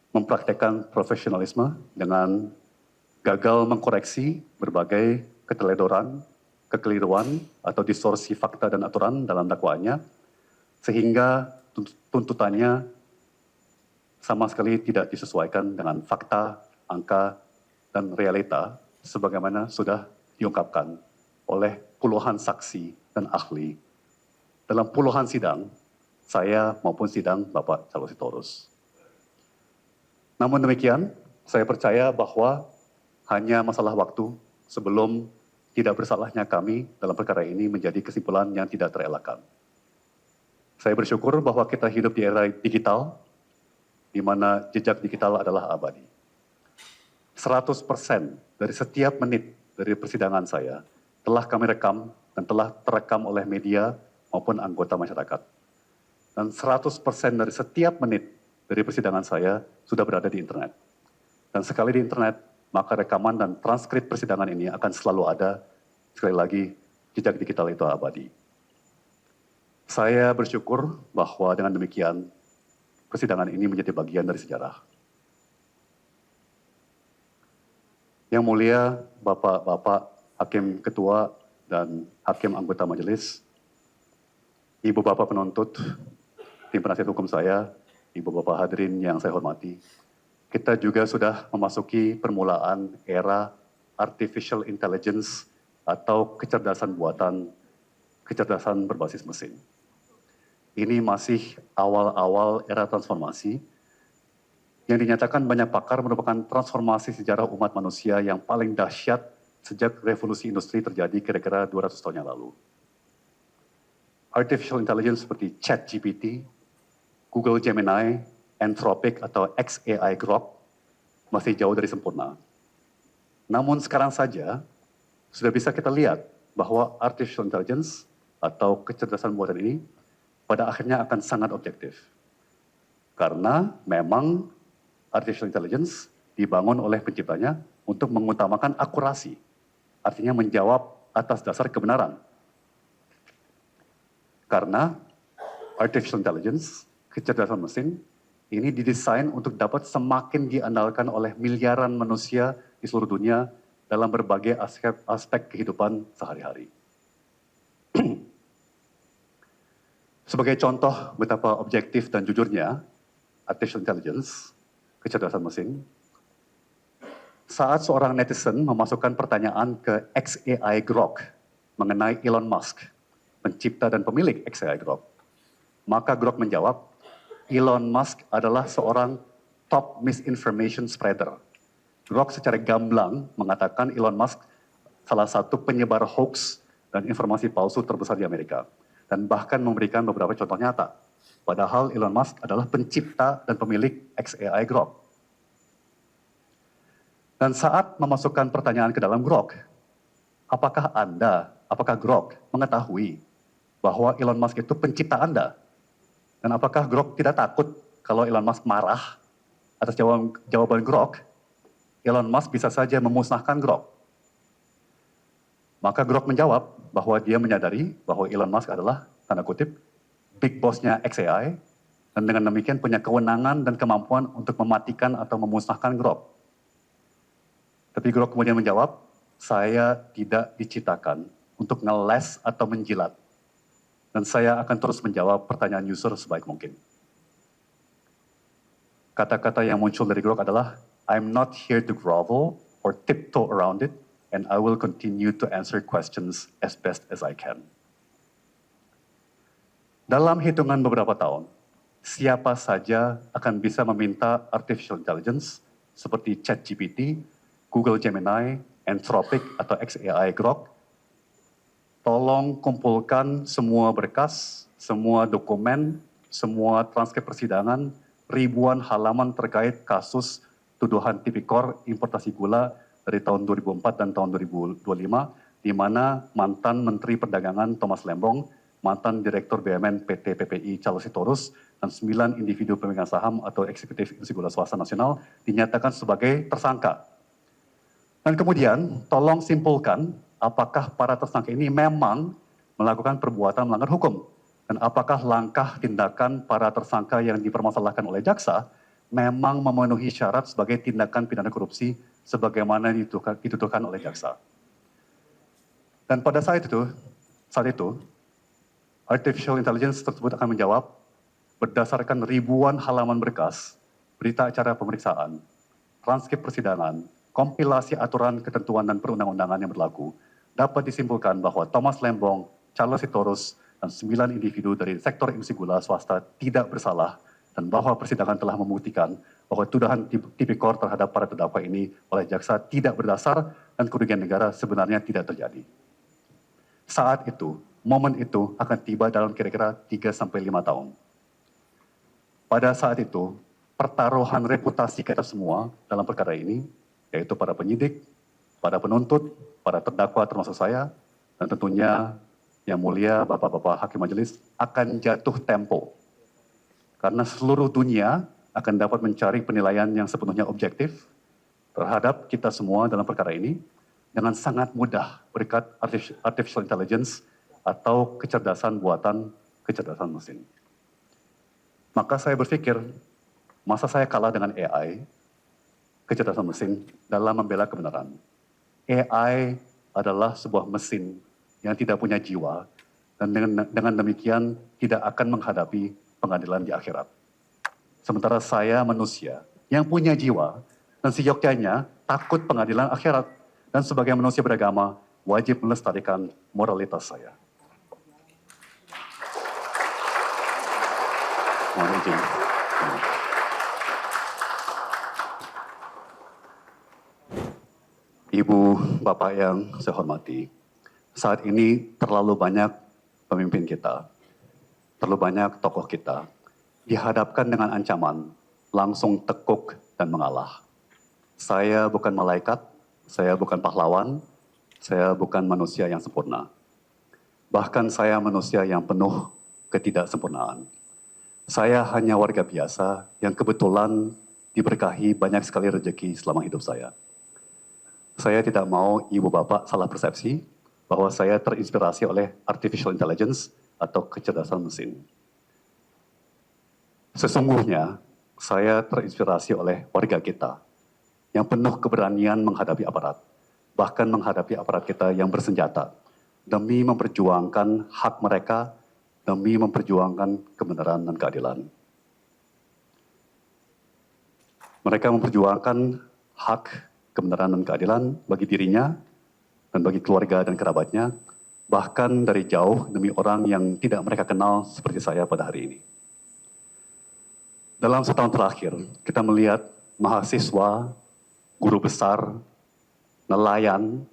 mempraktekkan profesionalisme dengan gagal mengkoreksi berbagai keteledoran, kekeliruan, atau distorsi fakta dan aturan dalam dakwaannya, sehingga tuntutannya sama sekali tidak disesuaikan dengan fakta, angka, dan realita sebagaimana sudah diungkapkan oleh puluhan saksi dan ahli dalam puluhan sidang saya maupun sidang Bapak Charles Sitorus. Namun demikian, saya percaya bahwa hanya masalah waktu sebelum tidak bersalahnya kami dalam perkara ini menjadi kesimpulan yang tidak terelakkan. Saya bersyukur bahwa kita hidup di era digital, di mana jejak digital adalah abadi. 100% dari setiap menit dari persidangan saya telah kami rekam dan telah terekam oleh media maupun anggota masyarakat. Dan 100% dari setiap menit dari persidangan saya sudah berada di internet. Dan sekali di internet, maka rekaman dan transkrip persidangan ini akan selalu ada. Sekali lagi, jejak digital itu abadi. Saya bersyukur bahwa dengan demikian, persidangan ini menjadi bagian dari sejarah. Yang mulia Bapak-Bapak Hakim Ketua dan Hakim Anggota Majelis, Ibu Bapak Penuntut, tim penasihat hukum saya, Ibu Bapak hadirin yang saya hormati, kita juga sudah memasuki permulaan era artificial intelligence atau kecerdasan buatan, kecerdasan berbasis mesin. Ini masih awal-awal era transformasi yang dinyatakan banyak pakar merupakan transformasi sejarah umat manusia yang paling dahsyat sejak revolusi industri terjadi kira-kira 200 tahun yang lalu. Artificial intelligence seperti ChatGPT, Google Gemini, Anthropic atau XAI Grok masih jauh dari sempurna. Namun sekarang saja sudah bisa kita lihat bahwa artificial intelligence atau kecerdasan buatan ini pada akhirnya akan sangat objektif. Karena memang artificial intelligence dibangun oleh penciptanya untuk mengutamakan akurasi, artinya menjawab atas dasar kebenaran. Karena artificial intelligence, kecerdasan mesin, ini didesain untuk dapat semakin diandalkan oleh miliaran manusia di seluruh dunia dalam berbagai aspek kehidupan sehari-hari. Sebagai contoh betapa objektif dan jujurnya artificial intelligence, kecerdasan mesin, saat seorang netizen memasukkan pertanyaan ke XAI Grok mengenai Elon Musk, pencipta dan pemilik XAI Grok, maka Grok menjawab, Elon Musk adalah seorang top misinformation spreader. Grok secara gamblang mengatakan Elon Musk salah satu penyebar hoax dan informasi palsu terbesar di Amerika. Dan bahkan memberikan beberapa contoh nyata. Padahal Elon Musk adalah pencipta dan pemilik XAI Grok. Dan saat memasukkan pertanyaan ke dalam Grok, apakah Grok mengetahui bahwa Elon Musk itu pencipta Anda? Dan apakah Grok tidak takut kalau Elon Musk marah atas jawaban Grok? Elon Musk bisa saja memusnahkan Grok. Maka Grok menjawab bahwa dia menyadari bahwa Elon Musk adalah, tanda kutip, big boss-nya XAI, dan dengan demikian punya kewenangan dan kemampuan untuk mematikan atau memusnahkan Grok. Tapi Grok kemudian menjawab, saya tidak diciptakan untuk ngeles atau menjilat. Dan saya akan terus menjawab pertanyaan user sebaik mungkin. Kata-kata yang muncul dari Grok adalah, I'm not here to grovel or tiptoe around it, and I will continue to answer questions as best as I can. Dalam hitungan beberapa tahun, siapa saja akan bisa meminta artificial intelligence seperti ChatGPT, Google Gemini, Anthropic atau XAI Grok, tolong kumpulkan semua berkas, semua dokumen, semua transkrip persidangan, ribuan halaman terkait kasus tuduhan tipikor importasi gula dari tahun 2004 dan tahun 2025, di mana mantan Menteri Perdagangan Thomas Lembong, mantan Direktur BUMN PT PPI Charles Sitorus, dan 9 individu pemegang saham atau eksekutif industri gula swasta nasional dinyatakan sebagai tersangka. Dan kemudian tolong simpulkan apakah para tersangka ini memang melakukan perbuatan melanggar hukum. Dan apakah langkah tindakan para tersangka yang dipermasalahkan oleh jaksa memang memenuhi syarat sebagai tindakan pidana korupsi sebagaimana dituduhkan oleh jaksa. Dan pada saat itu, artificial intelligence tersebut akan menjawab berdasarkan ribuan halaman berkas, berita acara pemeriksaan, transkrip persidangan, kompilasi aturan, ketentuan, dan perundang-undangan yang berlaku, dapat disimpulkan bahwa Thomas Lembong, Charles Sitorus, dan 9 individu dari sektor industri gula swasta tidak bersalah, dan bahwa persidangan telah membuktikan bahwa tuduhan tipikor terhadap para terdakwa ini oleh jaksa tidak berdasar dan kerugian negara sebenarnya tidak terjadi. Saat itu, momen itu akan tiba dalam kira-kira 3-5 tahun. Pada saat itu, pertaruhan reputasi kita semua dalam perkara ini, yaitu para penyidik, para penuntut, para terdakwa termasuk saya, dan tentunya yang mulia Bapak-Bapak Hakim Majelis akan jatuh tempo. Karena seluruh dunia akan dapat mencari penilaian yang sepenuhnya objektif terhadap kita semua dalam perkara ini dengan sangat mudah berkat artificial intelligence atau kecerdasan buatan kecerdasan mesin. Maka saya berpikir, masa saya kalah dengan AI, kecerdasan mesin, dalam membela kebenaran. AI adalah sebuah mesin yang tidak punya jiwa, dan dengan demikian tidak akan menghadapi pengadilan di akhirat. Sementara saya manusia yang punya jiwa, dan seyogyanya takut pengadilan akhirat, dan sebagai manusia beragama, wajib melestarikan moralitas saya. Mohon izin. Ibu, Bapak yang saya hormati, saat ini terlalu banyak pemimpin kita, terlalu banyak tokoh kita, dihadapkan dengan ancaman, langsung tekuk dan mengalah. Saya bukan malaikat, saya bukan pahlawan, saya bukan manusia yang sempurna. Bahkan saya manusia yang penuh ketidaksempurnaan. Saya hanya warga biasa yang kebetulan diberkahi banyak sekali rezeki selama hidup saya. Saya tidak mau ibu bapak salah persepsi bahwa saya terinspirasi oleh artificial intelligence atau kecerdasan mesin. Sesungguhnya saya terinspirasi oleh warga kita yang penuh keberanian menghadapi aparat, bahkan menghadapi aparat kita yang bersenjata demi memperjuangkan hak mereka, demi memperjuangkan kebenaran dan keadilan. Mereka memperjuangkan hak, kebenaran dan keadilan bagi dirinya dan bagi keluarga dan kerabatnya, bahkan dari jauh demi orang yang tidak mereka kenal seperti saya pada hari ini. Dalam setahun terakhir, kita melihat mahasiswa, guru besar, nelayan,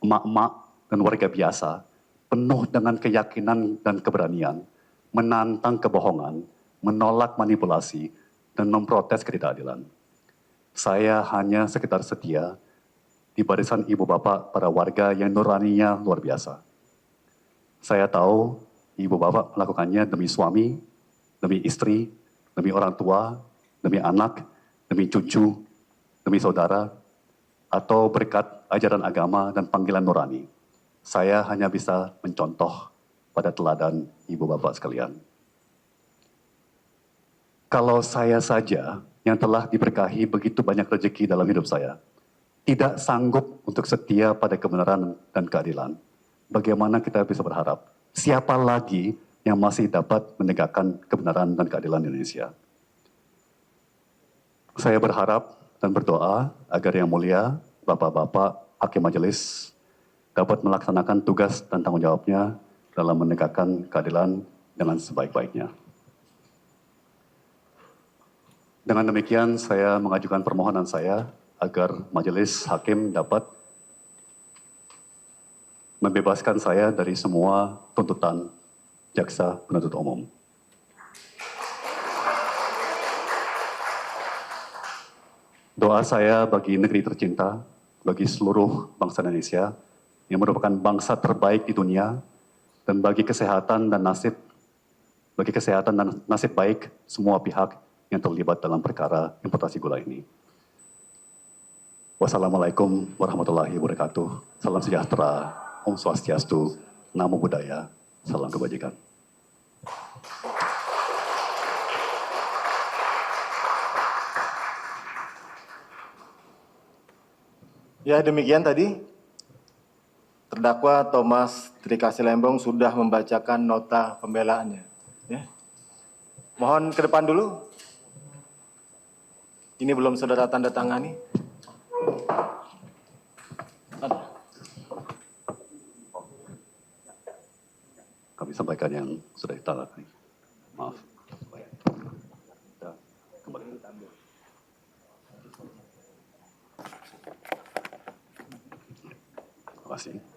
emak-emak, dan warga biasa penuh dengan keyakinan dan keberanian, menantang kebohongan, menolak manipulasi, dan memprotes ketidakadilan. Saya hanya sekedar setia di barisan ibu bapak para warga yang nuraninya luar biasa. Saya tahu ibu bapak melakukannya demi suami, demi istri, demi orang tua, demi anak, demi cucu, demi saudara, atau berkat ajaran agama dan panggilan nurani. Saya hanya bisa mencontoh pada teladan ibu bapak sekalian. Kalau saya saja yang telah diberkahi begitu banyak rezeki dalam hidup saya, tidak sanggup untuk setia pada kebenaran dan keadilan, bagaimana kita bisa berharap? Siapa lagi yang masih dapat menegakkan kebenaran dan keadilan di Indonesia? Saya berharap dan berdoa agar yang mulia Bapak-Bapak Hakim Majelis dapat melaksanakan tugas dan tanggung jawabnya dalam menegakkan keadilan dengan sebaik-baiknya. Dengan demikian, saya mengajukan permohonan saya agar Majelis Hakim dapat membebaskan saya dari semua tuntutan jaksa penuntut umum. Doa saya bagi negeri tercinta, bagi seluruh bangsa Indonesia yang merupakan bangsa terbaik di dunia, dan bagi kesehatan dan nasib baik semua pihak yang terlibat dalam perkara importasi gula ini. Wassalamualaikum warahmatullahi wabarakatuh. Salam sejahtera, Om Swastiastu, Namo Buddhaya, salam kebajikan. Ya, demikian tadi terdakwa Thomas Trikasih Lembong sudah membacakan nota pembelaannya. Ya. Mohon ke depan dulu. Ini belum saudara tanda tangani. Kami sampaikan yang sudah ditangani. Maaf. Ya, kembali. Terima kasih.